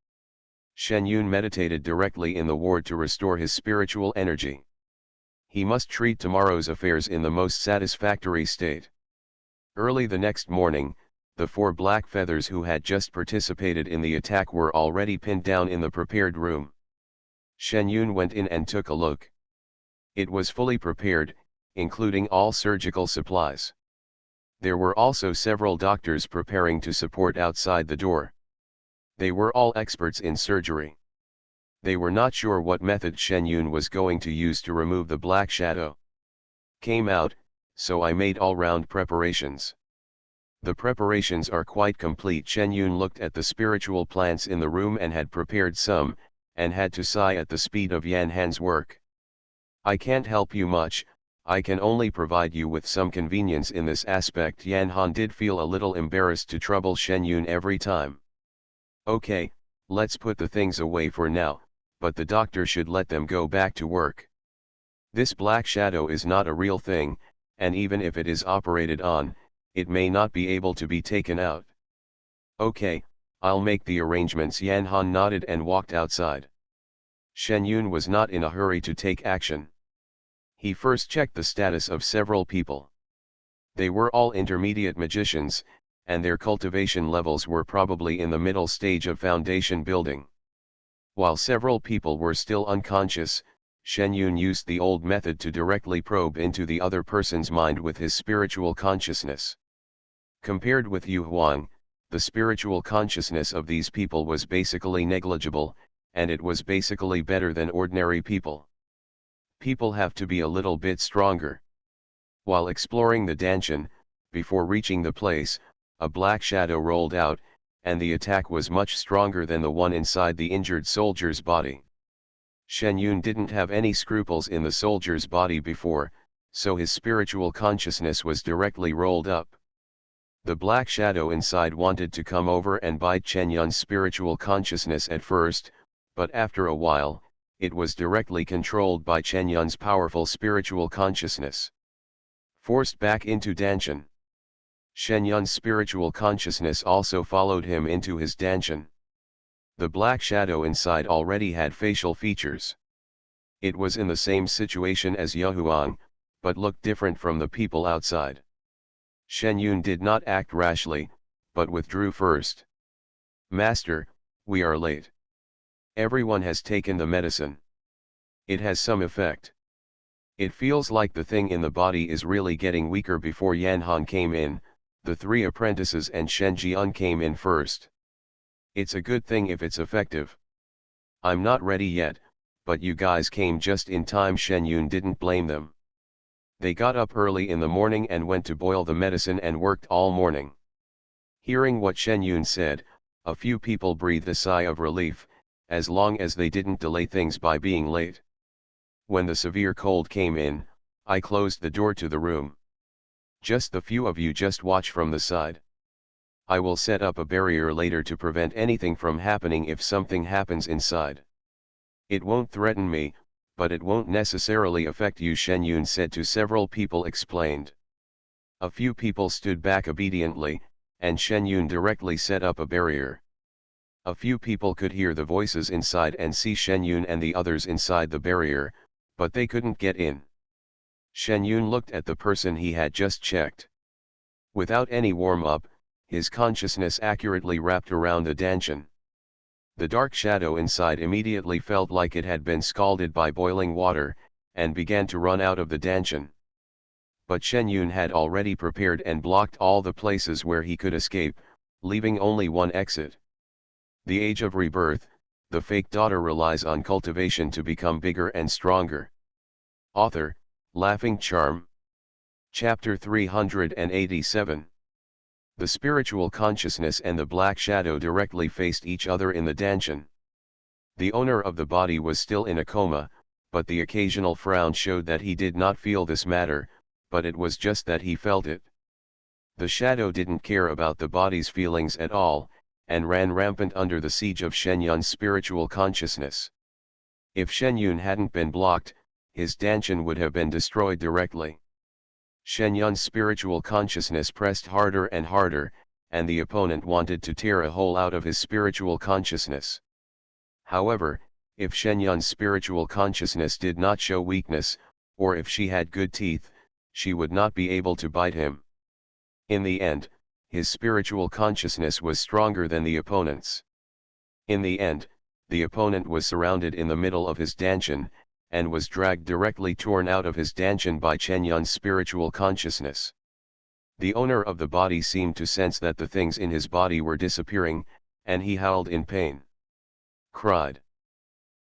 Shen Yun meditated directly in the ward to restore his spiritual energy. He must treat tomorrow's affairs in the most satisfactory state. Early the next morning, the 4 black feathers who had just participated in the attack were already pinned down in the prepared room. Shen Yun went in and took a look. It was fully prepared, including all surgical supplies. There were also several doctors preparing to support outside the door. They were all experts in surgery. They were not sure what method Shen Yun was going to use to remove the black shadow. Came out, so I made all-round preparations. The preparations are quite complete. Shen Yun looked at the spiritual plants in the room and had prepared some, and had to sigh at the speed of Yan Han's work. I can't help you much, I can only provide you with some convenience in this aspect. Yan Han did feel a little embarrassed to trouble Shen Yun every time. Okay, let's put the things away for now, but the doctor should let them go back to work. This black shadow is not a real thing, and even if it is operated on, it may not be able to be taken out. Okay, I'll make the arrangements. Yan Han nodded and walked outside. Shen Yun was not in a hurry to take action. He first checked the status of several people. They were all intermediate magicians, and their cultivation levels were probably in the middle stage of foundation building. While several people were still unconscious, Shen Yun used the old method to directly probe into the other person's mind with his spiritual consciousness. Compared with Yu Huang, the spiritual consciousness of these people was basically negligible, and it was basically better than ordinary people. People have to be a little bit stronger. While exploring the Danshan, before reaching the place, a black shadow rolled out, and the attack was much stronger than the one inside the injured soldier's body. Shen Yun didn't have any scruples in the soldier's body before, so his spiritual consciousness was directly rolled up. The black shadow inside wanted to come over and bite Chen Yun's spiritual consciousness at first, but after a while, it was directly controlled by Chen Yun's powerful spiritual consciousness. Forced back into Danshan. Shen Yun's spiritual consciousness also followed him into his Danshan. The black shadow inside already had facial features. It was in the same situation as Yahuang, but looked different from the people outside. Shen Yun did not act rashly, but withdrew first. Master, we are late. Everyone has taken the medicine. It has some effect. It feels like the thing in the body is really getting weaker. Before Yanhan came in, the 3 apprentices and Shen Jian came in first. It's a good thing if it's effective. I'm not ready yet, but you guys came just in time. Shen Yun didn't blame them. They got up early in the morning and went to boil the medicine and worked all morning. Hearing what Shen Yun said, a few people breathed a sigh of relief, as long as they didn't delay things by being late. When the severe cold came in, I closed the door to the room. Just the few of you just watch from the side. I will set up a barrier later to prevent anything from happening if something happens inside. It won't threaten me, but it won't necessarily affect you, Shen Yun said to several people. Explained. A few people stood back obediently, and Shen Yun directly set up a barrier. A few people could hear the voices inside and see Shen Yun and the others inside the barrier, but they couldn't get in. Shen Yun looked at the person he had just checked. Without any warm-up, his consciousness accurately wrapped around the Danshan. The dark shadow inside immediately felt like it had been scalded by boiling water, and began to run out of the Danshan. But Shen Yun had already prepared and blocked all the places where he could escape, leaving only one exit. The Age of Rebirth, the fake daughter relies on cultivation to become bigger and stronger. Author, Laughing Charm. Chapter 387. The spiritual consciousness and the black shadow directly faced each other in the Danshan. The owner of the body was still in a coma, but the occasional frown showed that he did not feel this matter, but it was just that he felt it. The shadow didn't care about the body's feelings at all, and ran rampant under the siege of Shen Yun's spiritual consciousness. If Shen Yun hadn't been blocked, his Danshan would have been destroyed directly. Shen Yun's spiritual consciousness pressed harder and harder, and the opponent wanted to tear a hole out of his spiritual consciousness. However, if Shen Yun's spiritual consciousness did not show weakness, or if she had good teeth, she would not be able to bite him. In the end, his spiritual consciousness was stronger than the opponent's. In the end, the opponent was surrounded in the middle of his Danshan, and was dragged directly torn out of his Danshan by Chen Yun's spiritual consciousness. The owner of the body seemed to sense that the things in his body were disappearing, and he howled in pain. Cried.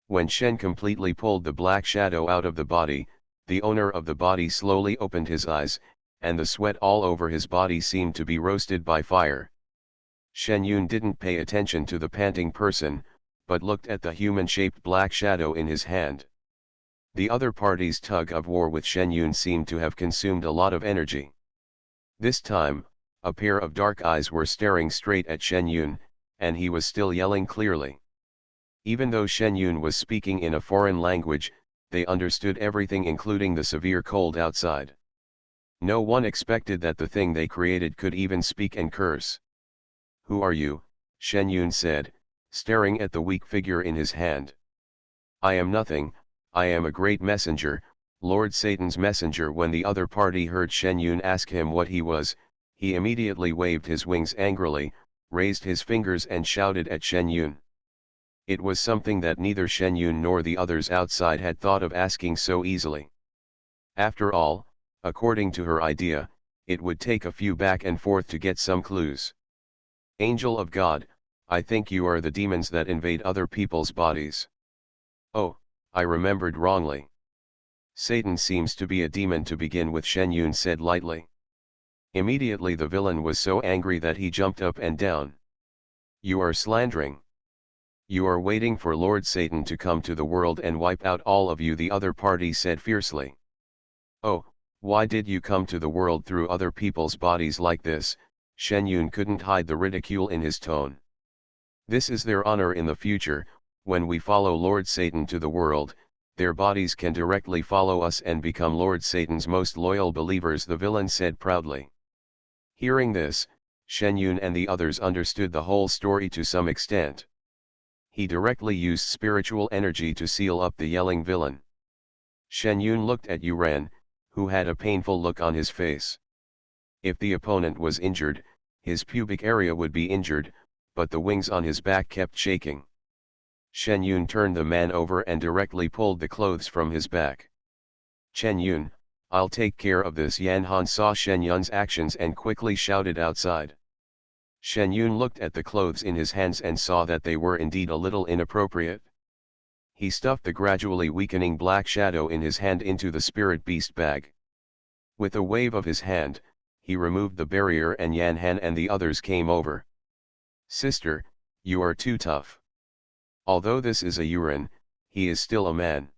When Shen completely pulled the black shadow out of the body, the owner of the body slowly opened his eyes, and the sweat all over his body seemed to be roasted by fire. Shen Yun didn't pay attention to the panting person, but looked at the human-shaped black shadow in his hand. The other party's tug of war with Shen Yun seemed to have consumed a lot of energy. This time, a pair of dark eyes were staring straight at Shen Yun, and he was still yelling clearly. Even though Shen Yun was speaking in a foreign language, they understood everything, including the severe cold outside. No one expected that the thing they created could even speak and curse. Who are you? Shen Yun said, staring at the weak figure in his hand. I am nothing, I am a great messenger, Lord Satan's messenger. When the other party heard Shen Yun ask him what he was, he immediately waved his wings angrily, raised his fingers and shouted at Shen Yun. It was something that neither Shen Yun nor the others outside had thought of asking so easily. After all, according to her idea, it would take a few back and forth to get some clues. Angel of God, I think you are the demons that invade other people's bodies. Oh, I remembered wrongly. Satan seems to be a demon to begin with, Shen Yun said lightly. Immediately the villain was so angry that he jumped up and down. You are slandering. You are waiting for Lord Satan to come to the world and wipe out all of you, the other party said fiercely. Oh, why did you come to the world through other people's bodies like this? Shen Yun couldn't hide the ridicule in his tone. This is their honor in the future. When we follow Lord Satan to the world, their bodies can directly follow us and become Lord Satan's most loyal believers, the villain said proudly. Hearing this, Shen Yun and the others understood the whole story to some extent. He directly used spiritual energy to seal up the yelling villain. Shen Yun looked at Yuran, who had a painful look on his face. If the opponent was injured, his pubic area would be injured, but the wings on his back kept shaking. Shen Yun turned the man over and directly pulled the clothes from his back. Chen Yun, I'll take care of this. Yan Han saw Shen Yun's actions and quickly shouted outside. Shen Yun looked at the clothes in his hands and saw that they were indeed a little inappropriate. He stuffed the gradually weakening black shadow in his hand into the spirit beast bag. With a wave of his hand, he removed the barrier and Yan Han and the others came over. Sister, you are too tough. Although this is a Yuran, he is still a man.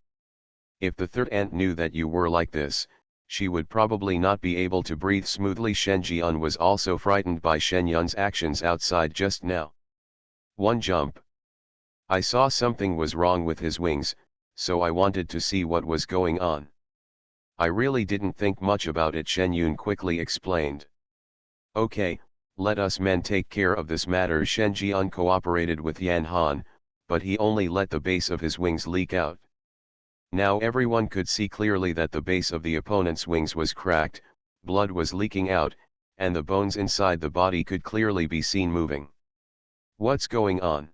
If the third aunt knew that you were like this, she would probably not be able to breathe smoothly. Shen Jian was also frightened by Shen Yun's actions outside just now. One jump. I saw something was wrong with his wings, so I wanted to see what was going on. I really didn't think much about it, Shen Yun quickly explained. Okay, let us men take care of this matter. Shen Jian cooperated with Yan Han, but he only let the base of his wings leak out. Now everyone could see clearly that the base of the opponent's wings was cracked, blood was leaking out, and the bones inside the body could clearly be seen moving. What's going on?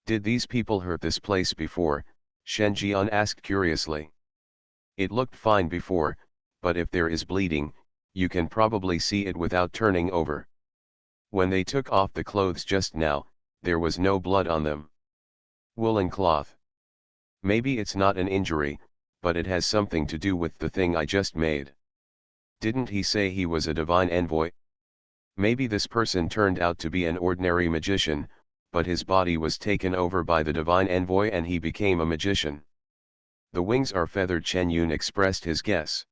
Did these people hurt this place before? Shen Jian asked curiously. It looked fine before, but if there is bleeding, you can probably see it without turning over. When they took off the clothes just now, there was no blood on them. Woolen cloth. Maybe it's not an injury, but it has something to do with the thing I just made. Didn't he say he was a divine envoy? Maybe this person turned out to be an ordinary magician, but his body was taken over by the divine envoy and he became a magician. The wings are feathered, Chen Yun expressed his guess.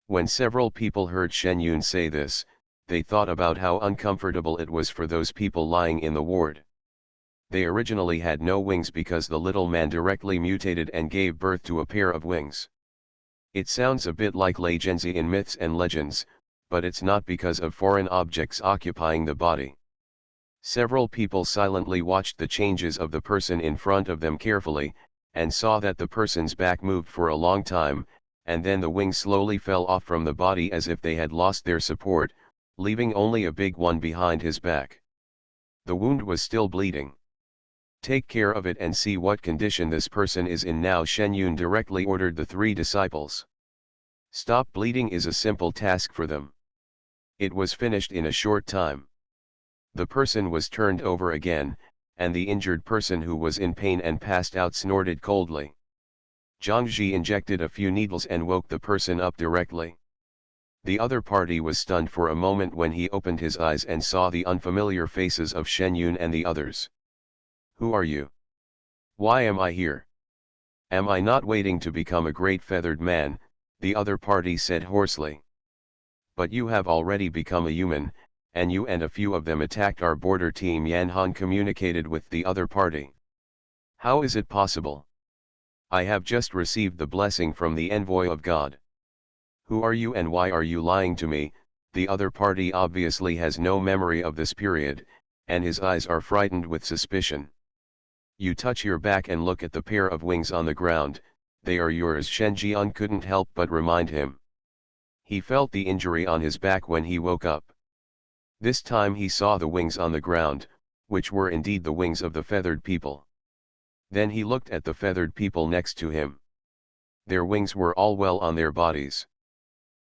When several people heard Shen Yun say this, they thought about how uncomfortable it was for those people lying in the ward. They originally had no wings because the little man directly mutated and gave birth to a pair of wings. It sounds a bit like legends in myths and legends, but it's not because of foreign objects occupying the body. Several people silently watched the changes of the person in front of them carefully, and saw that the person's back moved for a long time, and then the wings slowly fell off from the body as if they had lost their support, leaving only a big one behind his back. The wound was still bleeding. Take care of it and see what condition this person is in now, Shen Yun directly ordered the 3 disciples. Stop bleeding is a simple task for them. It was finished in a short time. The person was turned over again, and the injured person who was in pain and passed out snorted coldly. Zhang Ji injected a few needles and woke the person up directly. The other party was stunned for a moment when he opened his eyes and saw the unfamiliar faces of Shen Yun and the others. Who are you? Why am I here? Am I not waiting to become a great feathered man? The other party said hoarsely. But you have already become a human, and you and a few of them attacked our border team, Yan Han communicated with the other party. How is it possible? I have just received the blessing from the envoy of God. Who are you and why are you lying to me? The other party obviously has no memory of this period, and his eyes are frightened with suspicion. You touch your back and look at the pair of wings on the ground, they are yours. Shen Jian couldn't help but remind him. He felt the injury on his back when he woke up. This time he saw the wings on the ground, which were indeed the wings of the feathered people. Then he looked at the feathered people next to him. Their wings were all well on their bodies.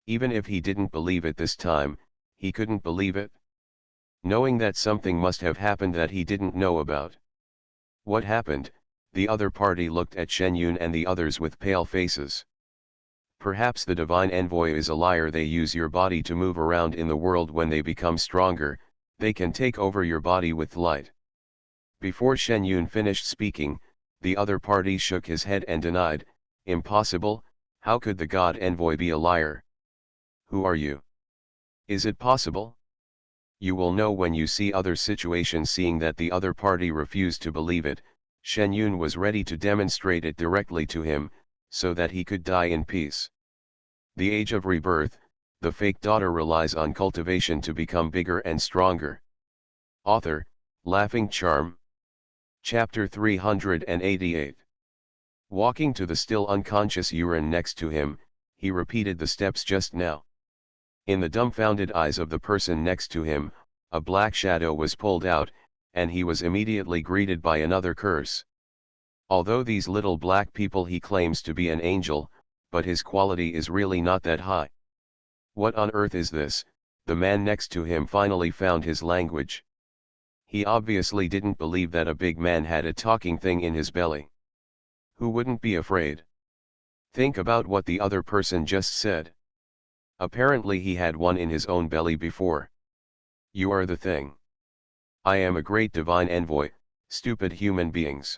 Even if he didn't believe it this time, he couldn't believe it. Knowing that something must have happened that he didn't know about. What happened? The other party looked at Shen Yun and the others with pale faces. Perhaps the divine envoy is a liar. They use your body to move around in the world. When they become stronger, they can take over your body with light. Before Shen Yun finished speaking, the other party shook his head and denied, "Impossible, how could the god envoy be a liar? Who are you? Is it possible?" You will know when you see other situations. Seeing that the other party refused to believe it, Shen Yun was ready to demonstrate it directly to him, so that he could die in peace. The Age of Rebirth, the fake daughter relies on cultivation to become bigger and stronger. Author, Laughing Charm. Chapter 388. Walking to the still unconscious Yuren next to him, he repeated the steps just now. In the dumbfounded eyes of the person next to him, a black shadow was pulled out, and he was immediately greeted by another curse. Although these little black people, he claims to be an angel, but his quality is really not that high. What on earth is this? The man next to him finally found his language. He obviously didn't believe that a big man had a talking thing in his belly. Who wouldn't be afraid? Think about what the other person just said. Apparently he had one in his own belly before. You are the thing. I am a great divine envoy, stupid human beings.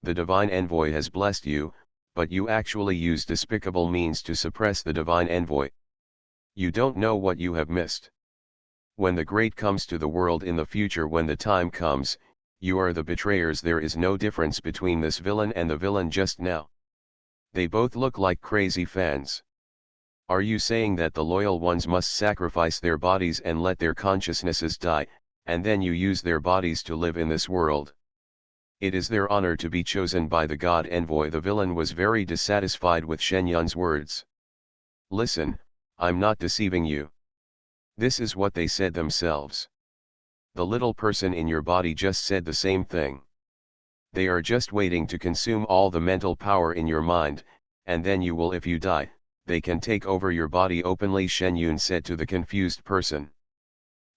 The divine envoy has blessed you, but you actually use despicable means to suppress the divine envoy. You don't know what you have missed. When the great comes to the world in the future, when the time comes, you are the betrayers. There is no difference between this villain and the villain just now. They both look like crazy fans. Are you saying that the loyal ones must sacrifice their bodies and let their consciousnesses die, and then you use their bodies to live in this world? It is their honor to be chosen by the god envoy. The villain was very dissatisfied with Shen Yun's words. Listen, I'm not deceiving you. This is what they said themselves. The little person in your body just said the same thing. They are just waiting to consume all the mental power in your mind, and then you will, if you die, they can take over your body openly, Shen Yun said to the confused person.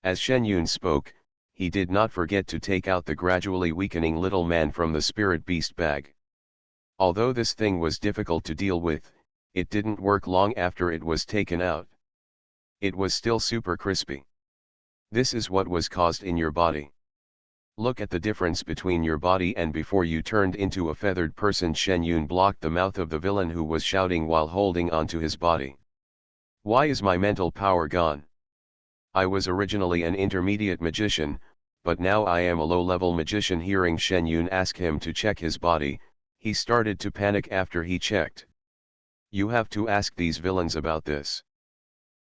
As Shen Yun spoke, he did not forget to take out the gradually weakening little man from the spirit beast bag. Although this thing was difficult to deal with, it didn't work long after it was taken out. It was still super crispy. This is what was caused in your body. Look at the difference between your body and before you turned into a feathered person. Shen Yun blocked the mouth of the villain who was shouting while holding onto his body. Why is my mental power gone? I was originally an intermediate magician, but now I am a low-level magician. Hearing Shen Yun ask him to check his body, he started to panic after he checked. You have to ask these villains about this.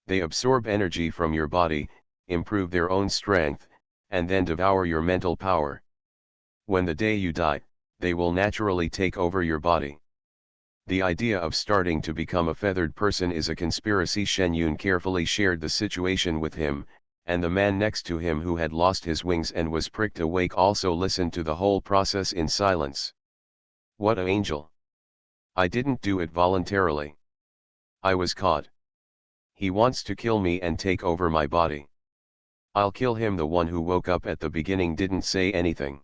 They absorb energy from your body, improve their own strength, and then devour your mental power. When the day you die, they will naturally take over your body. The idea of starting to become a feathered person is a conspiracy. Shen Yun carefully shared the situation with him, and the man next to him who had lost his wings and was pricked awake also listened to the whole process in silence. What an angel! I didn't do it voluntarily. I was caught. He wants to kill me and take over my body. I'll kill him. The one who woke up at the beginning didn't say anything.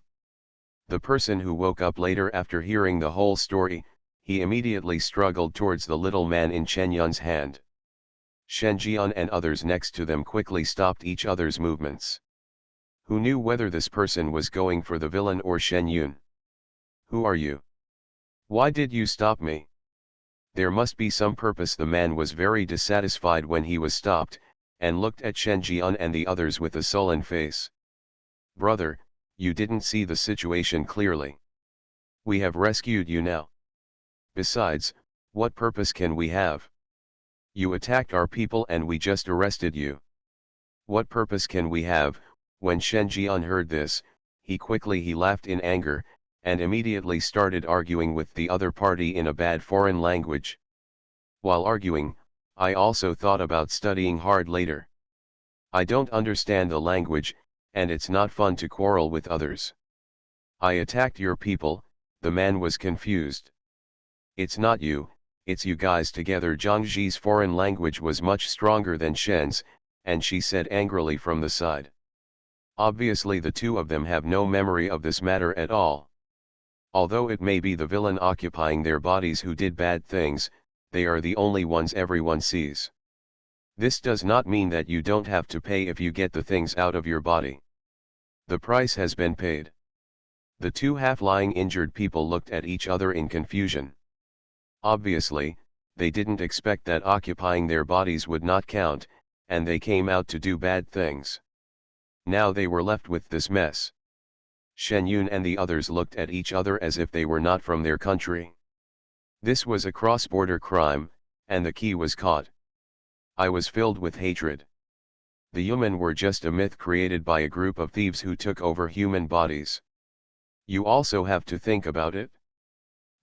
The person who woke up later after hearing the whole story, he immediately struggled towards the little man in Shen Yun's hand. Shen Jian and others next to them quickly stopped each other's movements. Who knew whether this person was going for the villain or Shen Yun? Who are you? Why did you stop me? There must be some purpose. The man was very dissatisfied when he was stopped, and looked at Shen Jian and the others with a sullen face. Brother, you didn't see the situation clearly. We have rescued you now. Besides, what purpose can we have? You attacked our people and we just arrested you. What purpose can we have? When Shen Jian heard this, he laughed in anger, and immediately started arguing with the other party in a bad foreign language. While arguing, I also thought about studying hard later. I don't understand the language, and it's not fun to quarrel with others. I attacked your people. The man was confused. It's not you, it's you guys together. Zhang Ji's foreign language was much stronger than Shen's, and she said angrily from the side. Obviously the two of them have no memory of this matter at all. Although it may be the villain occupying their bodies who did bad things, they are the only ones everyone sees. This does not mean that you don't have to pay if you get the things out of your body. The price has been paid. The two half-lying injured people looked at each other in confusion. Obviously, they didn't expect that occupying their bodies would not count, and they came out to do bad things. Now they were left with this mess. Shen Yun and the others looked at each other as if they were not from their country. This was a cross-border crime, and the key was caught. I was filled with hatred. The human were just a myth created by a group of thieves who took over human bodies. You also have to think about it.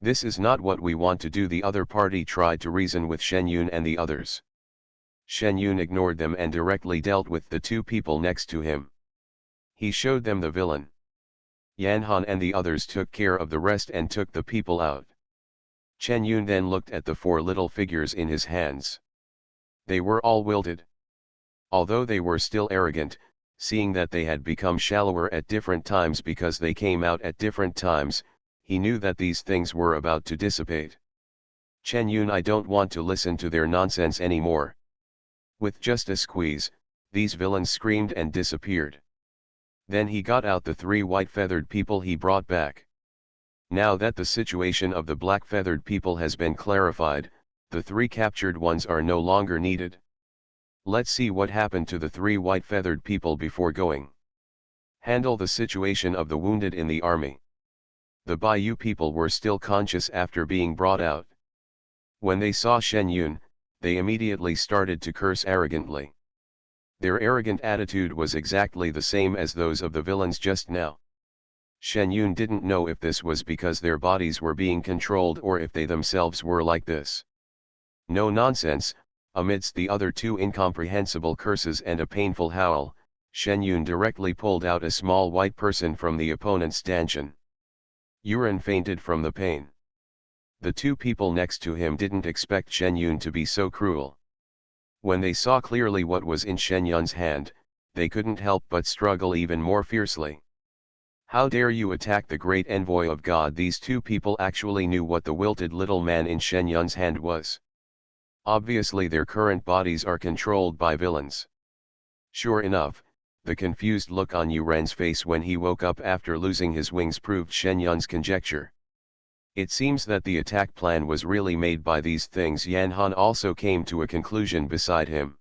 This is not what we want to do. The other party tried to reason with Shen Yun and the others. Shen Yun ignored them and directly dealt with the two people next to him. He showed them the villain. Yan Han and the others took care of the rest and took the people out. Chen Yun then looked at the four little figures in his hands. They were all wilted. Although they were still arrogant, seeing that they had become shallower at different times because they came out at different times, he knew that these things were about to dissipate. Chen Yun, I don't want to listen to their nonsense anymore. With just a squeeze, these villains screamed and disappeared. Then he got out the three white-feathered people he brought back. Now that the situation of the black-feathered people has been clarified, the three captured ones are no longer needed. Let's see what happened to the three white-feathered people before going. Handle the situation of the wounded in the army. The Bayou people were still conscious after being brought out. When they saw Shen Yun, they immediately started to curse arrogantly. Their arrogant attitude was exactly the same as those of the villains just now. Shen Yun didn't know if this was because their bodies were being controlled or if they themselves were like this. No nonsense, amidst the other two incomprehensible curses and a painful howl, Shen Yun directly pulled out a small white person from the opponent's stanchion. Yuren fainted from the pain. The two people next to him didn't expect Shen Yun to be so cruel. When they saw clearly what was in Shen Yun's hand, they couldn't help but struggle even more fiercely. How dare you attack the great envoy of God? These two people actually knew what the wilted little man in Shen Yun's hand was. Obviously their current bodies are controlled by villains. Sure enough, the confused look on Yuren's face when he woke up after losing his wings proved Shen Yun's conjecture. It seems that the attack plan was really made by these things. Yan Han also came to a conclusion beside him.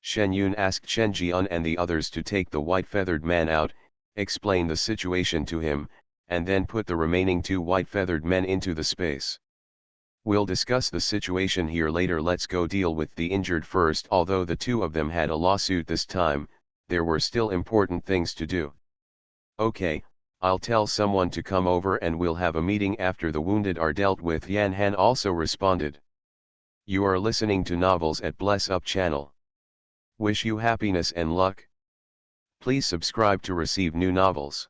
Shen Yun asked Shen Jian and the others to take the white-feathered man out, explain the situation to him, and then put the remaining two white-feathered men into the space. We'll discuss the situation here later. Let's go deal with the injured first. Although the two of them had a lawsuit this time, there were still important things to do. Okay, I'll tell someone to come over and we'll have a meeting after the wounded are dealt with. Yan Han also responded. You are listening to Novels at Bless Up channel. Wish you happiness and luck. Please subscribe to receive new novels.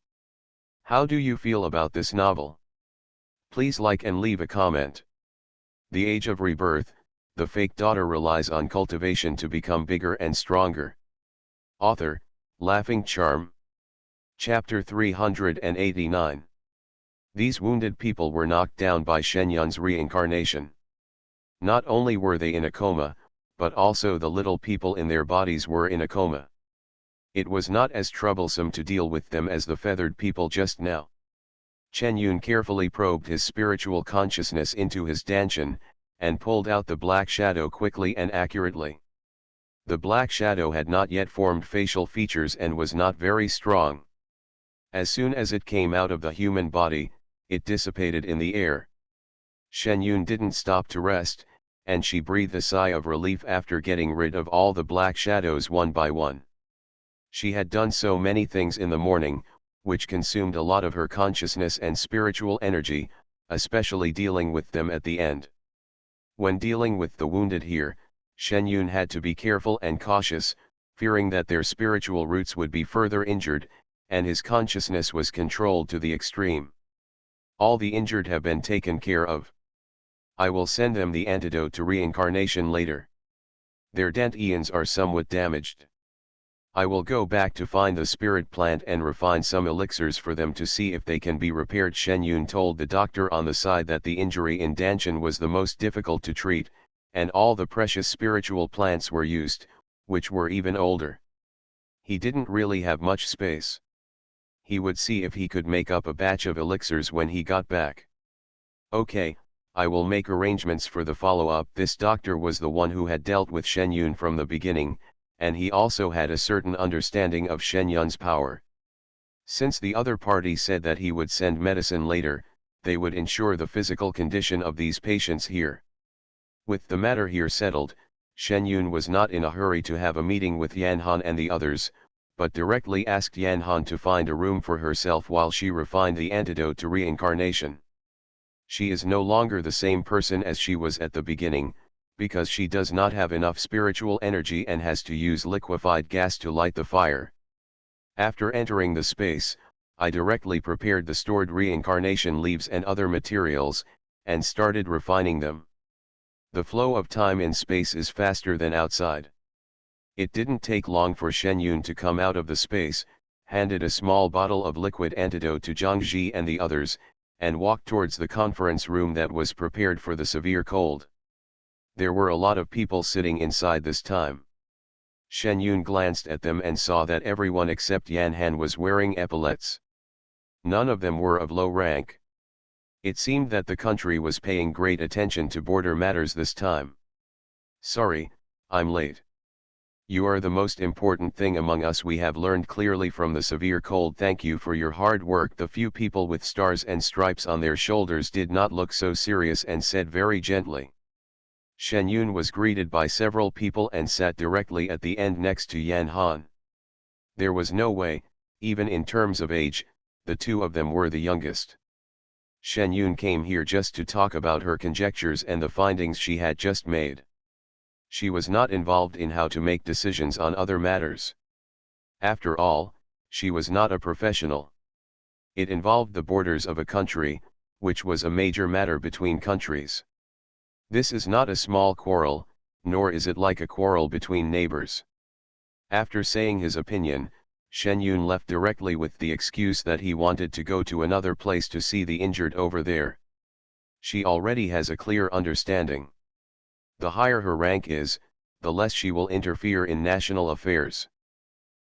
How do you feel about this novel? Please like and leave a comment. The Age of Rebirth, the fake daughter relies on cultivation to become bigger and stronger. Author, Laughing Charm. Chapter 389. These wounded people were knocked down by Shen Yun's reincarnation. Not only were they in a coma, but also the little people in their bodies were in a coma. It was not as troublesome to deal with them as the feathered people just now. Chen Yun carefully probed his spiritual consciousness into his danshan, and pulled out the black shadow quickly and accurately. The black shadow had not yet formed facial features and was not very strong. As soon as it came out of the human body, it dissipated in the air. Shen Yun didn't stop to rest, and she breathed a sigh of relief after getting rid of all the black shadows one by one. She had done so many things in the morning, which consumed a lot of her consciousness and spiritual energy, especially dealing with them at the end. When dealing with the wounded here, Shen Yun had to be careful and cautious, fearing that their spiritual roots would be further injured, and his consciousness was controlled to the extreme. All the injured have been taken care of. I will send them the antidote to reincarnation later. Their dent-eons are somewhat damaged. I will go back to find the spirit plant and refine some elixirs for them to see if they can be repaired. Shen Yun told the doctor on the side that the injury in Danshan was the most difficult to treat, and all the precious spiritual plants were used, which were even older. He didn't really have much space. He would see if he could make up a batch of elixirs when he got back. Okay, I will make arrangements for the follow-up. This doctor was the one who had dealt with Shen Yun from the beginning, and he also had a certain understanding of Shen Yun's power. Since the other party said that he would send medicine later, they would ensure the physical condition of these patients here. With the matter here settled, Shen Yun was not in a hurry to have a meeting with Yan Han and the others, but directly asked Yan Han to find a room for herself while she refined the antidote to reincarnation. She is no longer the same person as she was at the beginning, because she does not have enough spiritual energy and has to use liquefied gas to light the fire. After entering the space, I directly prepared the stored reincarnation leaves and other materials, and started refining them. The flow of time in space is faster than outside. It didn't take long for Shen Yun to come out of the space, handed a small bottle of liquid antidote to Zhang Ji and the others, and walked towards the conference room that was prepared for the severe cold. There were a lot of people sitting inside this time. Shen Yun glanced at them and saw that everyone except Yan Han was wearing epaulets. None of them were of low rank. It seemed that the country was paying great attention to border matters this time. Sorry, I'm late. You are the most important thing among us. We have learned clearly from the severe cold. Thank you for your hard work. The few people with stars and stripes on their shoulders did not look so serious and said very gently. Shen Yun was greeted by several people and sat directly at the end next to Yan Han. There was no way, even in terms of age, the two of them were the youngest. Shen Yun came here just to talk about her conjectures and the findings she had just made. She was not involved in how to make decisions on other matters. After all, she was not a professional. It involved the borders of a country, which was a major matter between countries. This is not a small quarrel, nor is it like a quarrel between neighbors. After saying his opinion, Shen Yun left directly with the excuse that he wanted to go to another place to see the injured over there. She already has a clear understanding. The higher her rank is, the less she will interfere in national affairs.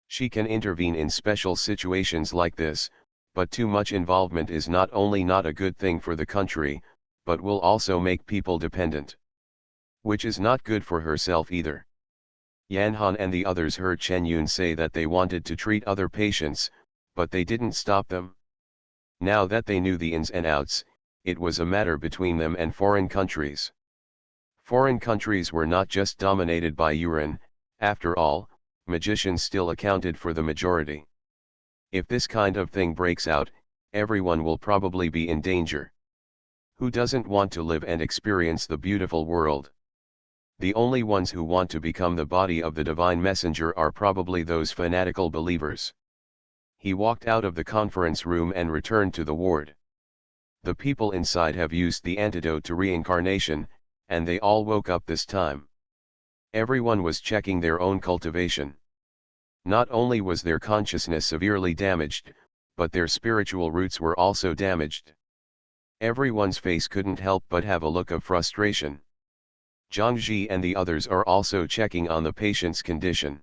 She can intervene in special situations like this, but too much involvement is not only not a good thing for the country, but will also make people dependent. Which is not good for herself either. Yan Han and the others heard Shen Yun say that they wanted to treat other patients, but they didn't stop them. Now that they knew the ins and outs, it was a matter between them and foreign countries. Foreign countries were not just dominated by Yuan, after all, magicians still accounted for the majority. If this kind of thing breaks out, everyone will probably be in danger. Who doesn't want to live and experience the beautiful world? The only ones who want to become the body of the divine messenger are probably those fanatical believers. He walked out of the conference room and returned to the ward. The people inside have used the antidote to reincarnation, and they all woke up this time. Everyone was checking their own cultivation. Not only was their consciousness severely damaged, but their spiritual roots were also damaged. Everyone's face couldn't help but have a look of frustration. Zhang Ji and the others are also checking on the patient's condition.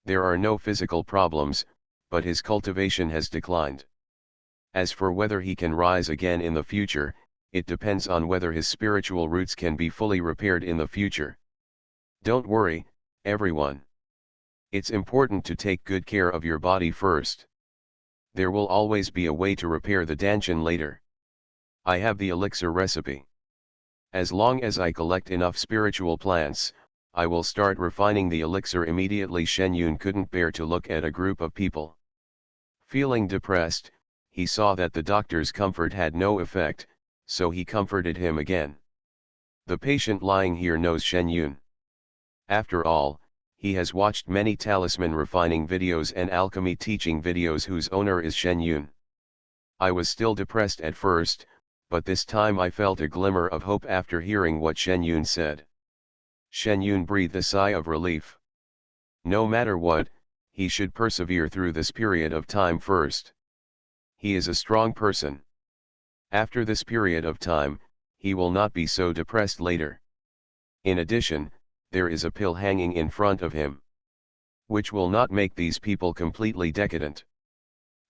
There are no physical problems, but his cultivation has declined. As for whether he can rise again in the future, it depends on whether his spiritual roots can be fully repaired in the future. Don't worry, everyone. It's important to take good care of your body first. There will always be a way to repair the Danshan later. I have the elixir recipe. As long as I collect enough spiritual plants, I will start refining the elixir immediately. Shen Yun couldn't bear to look at a group of people. Feeling depressed, he saw that the doctor's comfort had no effect, so he comforted him again. The patient lying here knows Shen Yun. After all, he has watched many talisman refining videos and alchemy teaching videos whose owner is Shen Yun. I was still depressed at first, but this time I felt a glimmer of hope after hearing what Shen Yun said. Shen Yun breathed a sigh of relief. No matter what, he should persevere through this period of time first. He is a strong person. After this period of time, he will not be so depressed later. In addition, there is a pill hanging in front of him, which will not make these people completely decadent.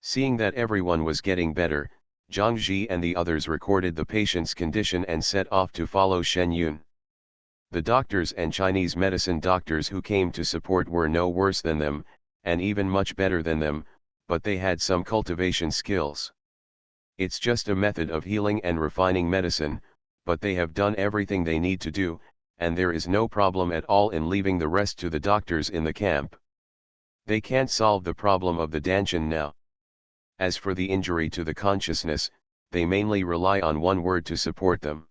Seeing that everyone was getting better, Zhang Ji and the others recorded the patient's condition and set off to follow Shen Yun. The doctors and Chinese medicine doctors who came to support were no worse than them, and even much better than them, but they had some cultivation skills. It's just a method of healing and refining medicine, but they have done everything they need to do, and there is no problem at all in leaving the rest to the doctors in the camp. They can't solve the problem of the Danshan now. As for the injury to the consciousness, they mainly rely on one word to support them.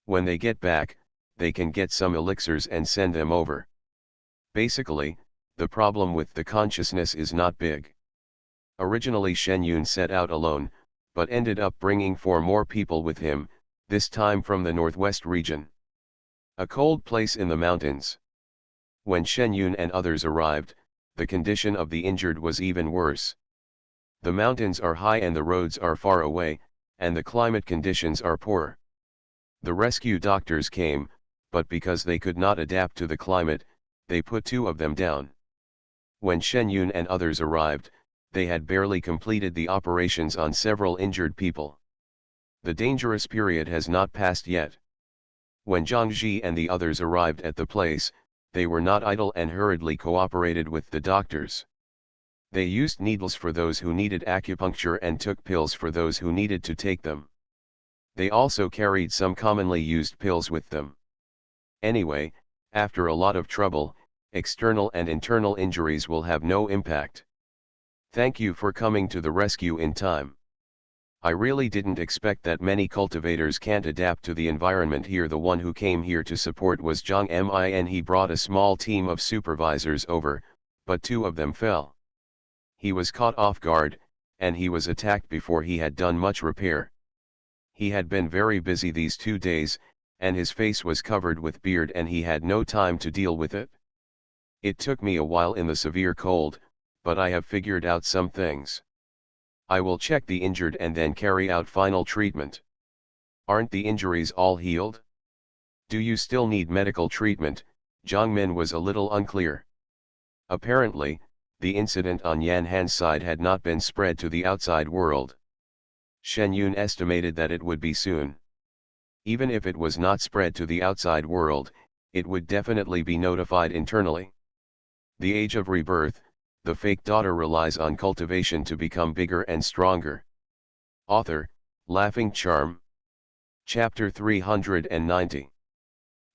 When they get back, they can get some elixirs and send them over. Basically, the problem with the consciousness is not big. Originally Shen Yun set out alone, but ended up bringing 4 more people with him, this time from the northwest region. A cold place in the mountains. When Shen Yun and others arrived, the condition of the injured was even worse. The mountains are high and the roads are far away, and the climate conditions are poor. The rescue doctors came, but because they could not adapt to the climate, they put 2 of them down. When Shen Yun and others arrived, they had barely completed the operations on several injured people. The dangerous period has not passed yet. When Zhang Ji and the others arrived at the place, they were not idle and hurriedly cooperated with the doctors. They used needles for those who needed acupuncture and took pills for those who needed to take them. They also carried some commonly used pills with them. Anyway, after a lot of trouble, external and internal injuries will have no impact. Thank you for coming to the rescue in time. I really didn't expect that many cultivators can't adapt to the environment here. The one who came here to support was Zhang Min. He brought a small team of supervisors over, but 2 of them fell. He was caught off guard, and he was attacked before he had done much repair. He had been very busy these 2 days, and his face was covered with beard and he had no time to deal with it. It took me a while in the severe cold, but I have figured out some things. I will check the injured and then carry out final treatment. Aren't the injuries all healed? Do you still need medical treatment? Zhang Min was a little unclear. Apparently, the incident on Yan Han's side had not been spread to the outside world. Shen Yun estimated that it would be soon. Even if it was not spread to the outside world, it would definitely be notified internally. The Age of Rebirth, the fake daughter relies on cultivation to become bigger and stronger. Author, Laughing Charm. Chapter 390.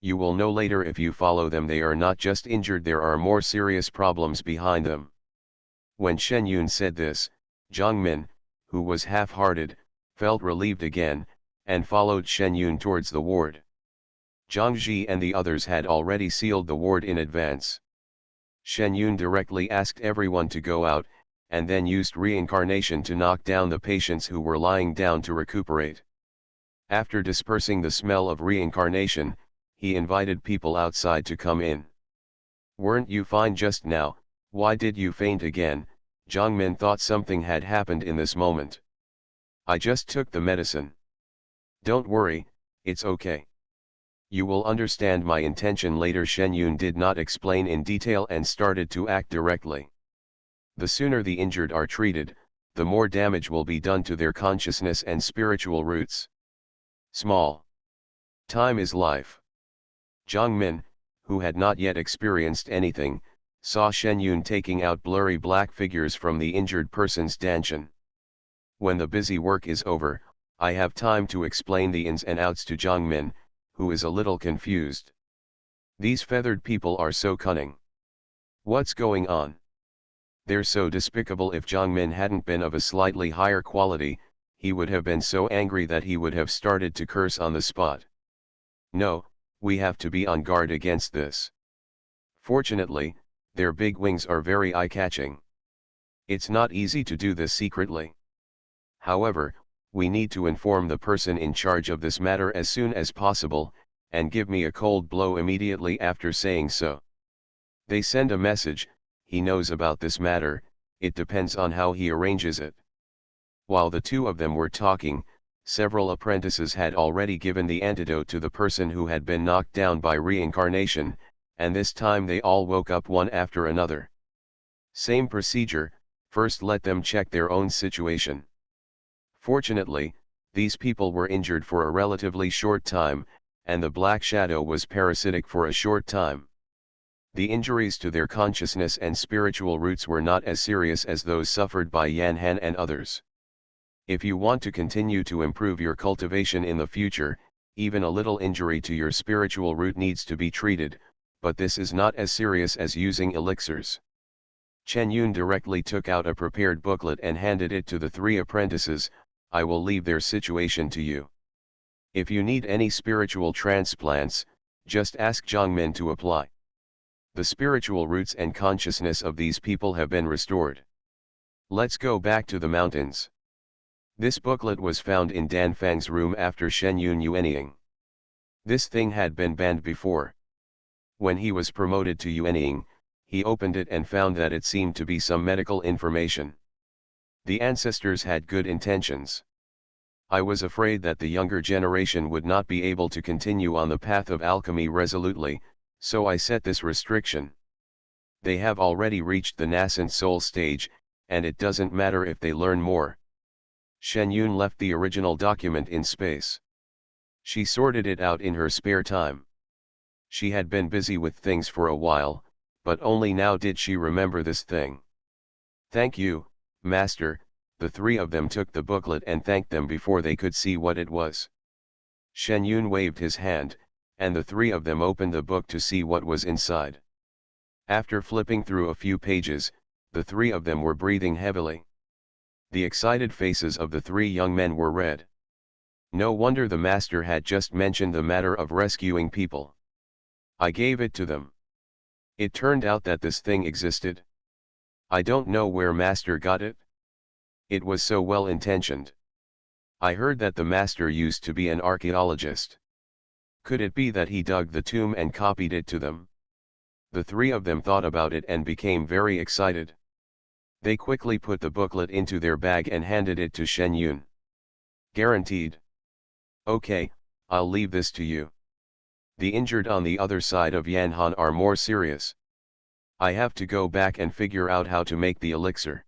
You will know later if you follow them they are not just injured, there are more serious problems behind them. When Shen Yun said this, Zhang Min, who was half-hearted, felt relieved again, and followed Shen Yun towards the ward. Zhang Ji and the others had already sealed the ward in advance. Shen Yun directly asked everyone to go out, and then used reincarnation to knock down the patients who were lying down to recuperate. After dispersing the smell of reincarnation, he invited people outside to come in. Weren't you fine just now? Why did you faint again? Zhang Min thought something had happened in this moment. I just took the medicine. Don't worry, it's okay. You will understand my intention later. Shen Yun did not explain in detail and started to act directly. The sooner the injured are treated, the more damage will be done to their consciousness and spiritual roots. Small time is life. Zhang Min, who had not yet experienced anything, saw Shen Yun taking out blurry black figures from the injured person's danshan. When the busy work is over, I have time to explain the ins and outs to Zhang Min, who is a little confused. These feathered people are so cunning. What's going on? They're so despicable. If Zhang Min hadn't been of a slightly higher quality, he would have been so angry that he would have started to curse on the spot. No, we have to be on guard against this. Fortunately, their big wings are very eye-catching. It's not easy to do this secretly. However, we need to inform the person in charge of this matter as soon as possible, and give me a cold blow immediately after saying so. They send a message, he knows about this matter, it depends on how he arranges it. While the two of them were talking, several apprentices had already given the antidote to the person who had been knocked down by reincarnation, and this time they all woke up one after another. Same procedure, first let them check their own situation. Fortunately, these people were injured for a relatively short time, and the Black Shadow was parasitic for a short time. The injuries to their consciousness and spiritual roots were not as serious as those suffered by Yan Han and others. If you want to continue to improve your cultivation in the future, even a little injury to your spiritual root needs to be treated, but this is not as serious as using elixirs. Chen Yun directly took out a prepared booklet and handed it to the three apprentices. I will leave their situation to you. If you need any spiritual transplants, just ask Zhangmin to apply. The spiritual roots and consciousness of these people have been restored. Let's go back to the mountains. This booklet was found in Dan Fang's room after Shen Yun Yuanying. This thing had been banned before. When he was promoted to Yuanying, he opened it and found that it seemed to be some medical information. The ancestors had good intentions. I was afraid that the younger generation would not be able to continue on the path of alchemy resolutely, so I set this restriction. They have already reached the nascent soul stage, and it doesn't matter if they learn more. Shen Yun left the original document in space. She sorted it out in her spare time. She had been busy with things for a while, but only now did she remember this thing. Thank you, Master. The three of them took the booklet and thanked them before they could see what it was. Shen Yun waved his hand, and the three of them opened the book to see what was inside. After flipping through a few pages, the three of them were breathing heavily. The excited faces of the three young men were red. No wonder the master had just mentioned the matter of rescuing people. I gave it to them. It turned out that this thing existed. I don't know where master got it. It was so well intentioned. I heard that the master used to be an archaeologist. Could it be that he dug the tomb and copied it to them? The three of them thought about it and became very excited. They quickly put the booklet into their bag and handed it to Shen Yun. Guaranteed. Okay, I'll leave this to you. The injured on the other side of Yan Han are more serious. I have to go back and figure out how to make the elixir.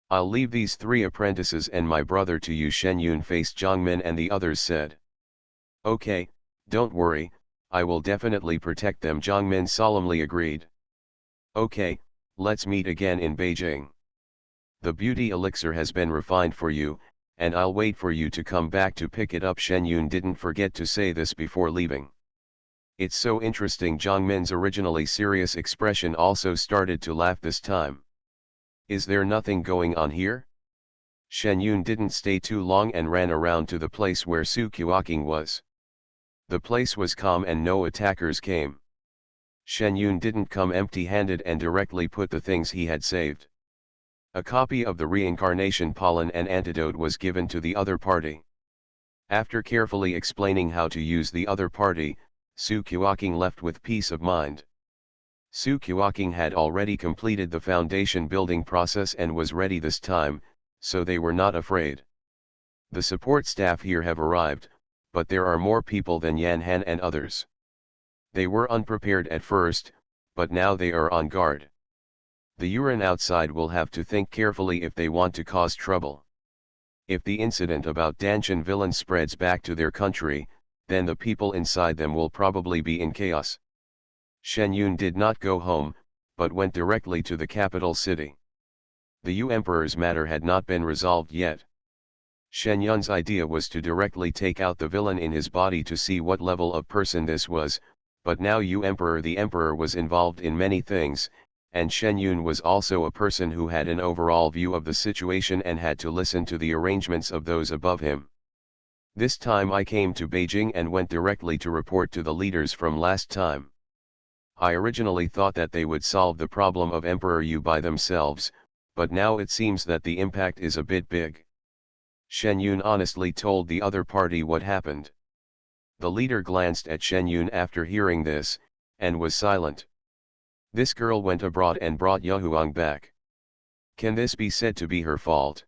I'll leave these three apprentices and my brother to you. Shen Yun faced Zhangmin and the others said. Okay, don't worry, I will definitely protect them. Zhangmin solemnly agreed. Okay, let's meet again in Beijing. The beauty elixir has been refined for you, and I'll wait for you to come back to pick it up. Shen Yun didn't forget to say this before leaving. It's so interesting. Zhangmin's originally serious expression also started to laugh this time. Is there nothing going on here? Shen Yun didn't stay too long and ran around to the place where Su Qiuqing was. The place was calm and no attackers came. Shen Yun didn't come empty-handed and directly put the things he had saved. A copy of the reincarnation pollen and antidote was given to the other party. After carefully explaining how to use the other party, Su Qiuqing left with peace of mind. Su Qiuqing had already completed the foundation building process and was ready this time, so they were not afraid. The support staff here have arrived, but there are more people than Yan Han and others. They were unprepared at first, but now they are on guard. The Yuan outside will have to think carefully if they want to cause trouble. If the incident about Danshan villain spreads back to their country, then the people inside them will probably be in chaos. Shen Yun did not go home, but went directly to the capital city. The Yu Emperor's matter had not been resolved yet. Shen Yun's idea was to directly take out the villain in his body to see what level of person this was, but now Yu Emperor the Emperor was involved in many things, and Shen Yun was also a person who had an overall view of the situation and had to listen to the arrangements of those above him. This time I came to Beijing and went directly to report to the leaders from last time. I originally thought that they would solve the problem of Emperor Yu by themselves, but now it seems that the impact is a bit big. Shen Yun honestly told the other party what happened. The leader glanced at Shen Yun after hearing this, and was silent. This girl went abroad and brought Yahuang back. Can this be said to be her fault?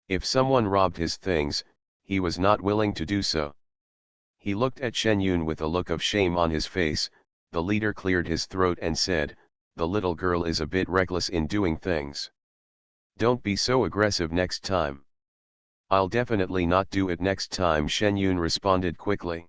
If someone robbed his things, he was not willing to do so. He looked at Shen Yun with a look of shame on his face. The leader cleared his throat and said, "The little girl is a bit reckless in doing things. Don't be so aggressive next time." "I'll definitely not do it next time," Shen Yun responded quickly.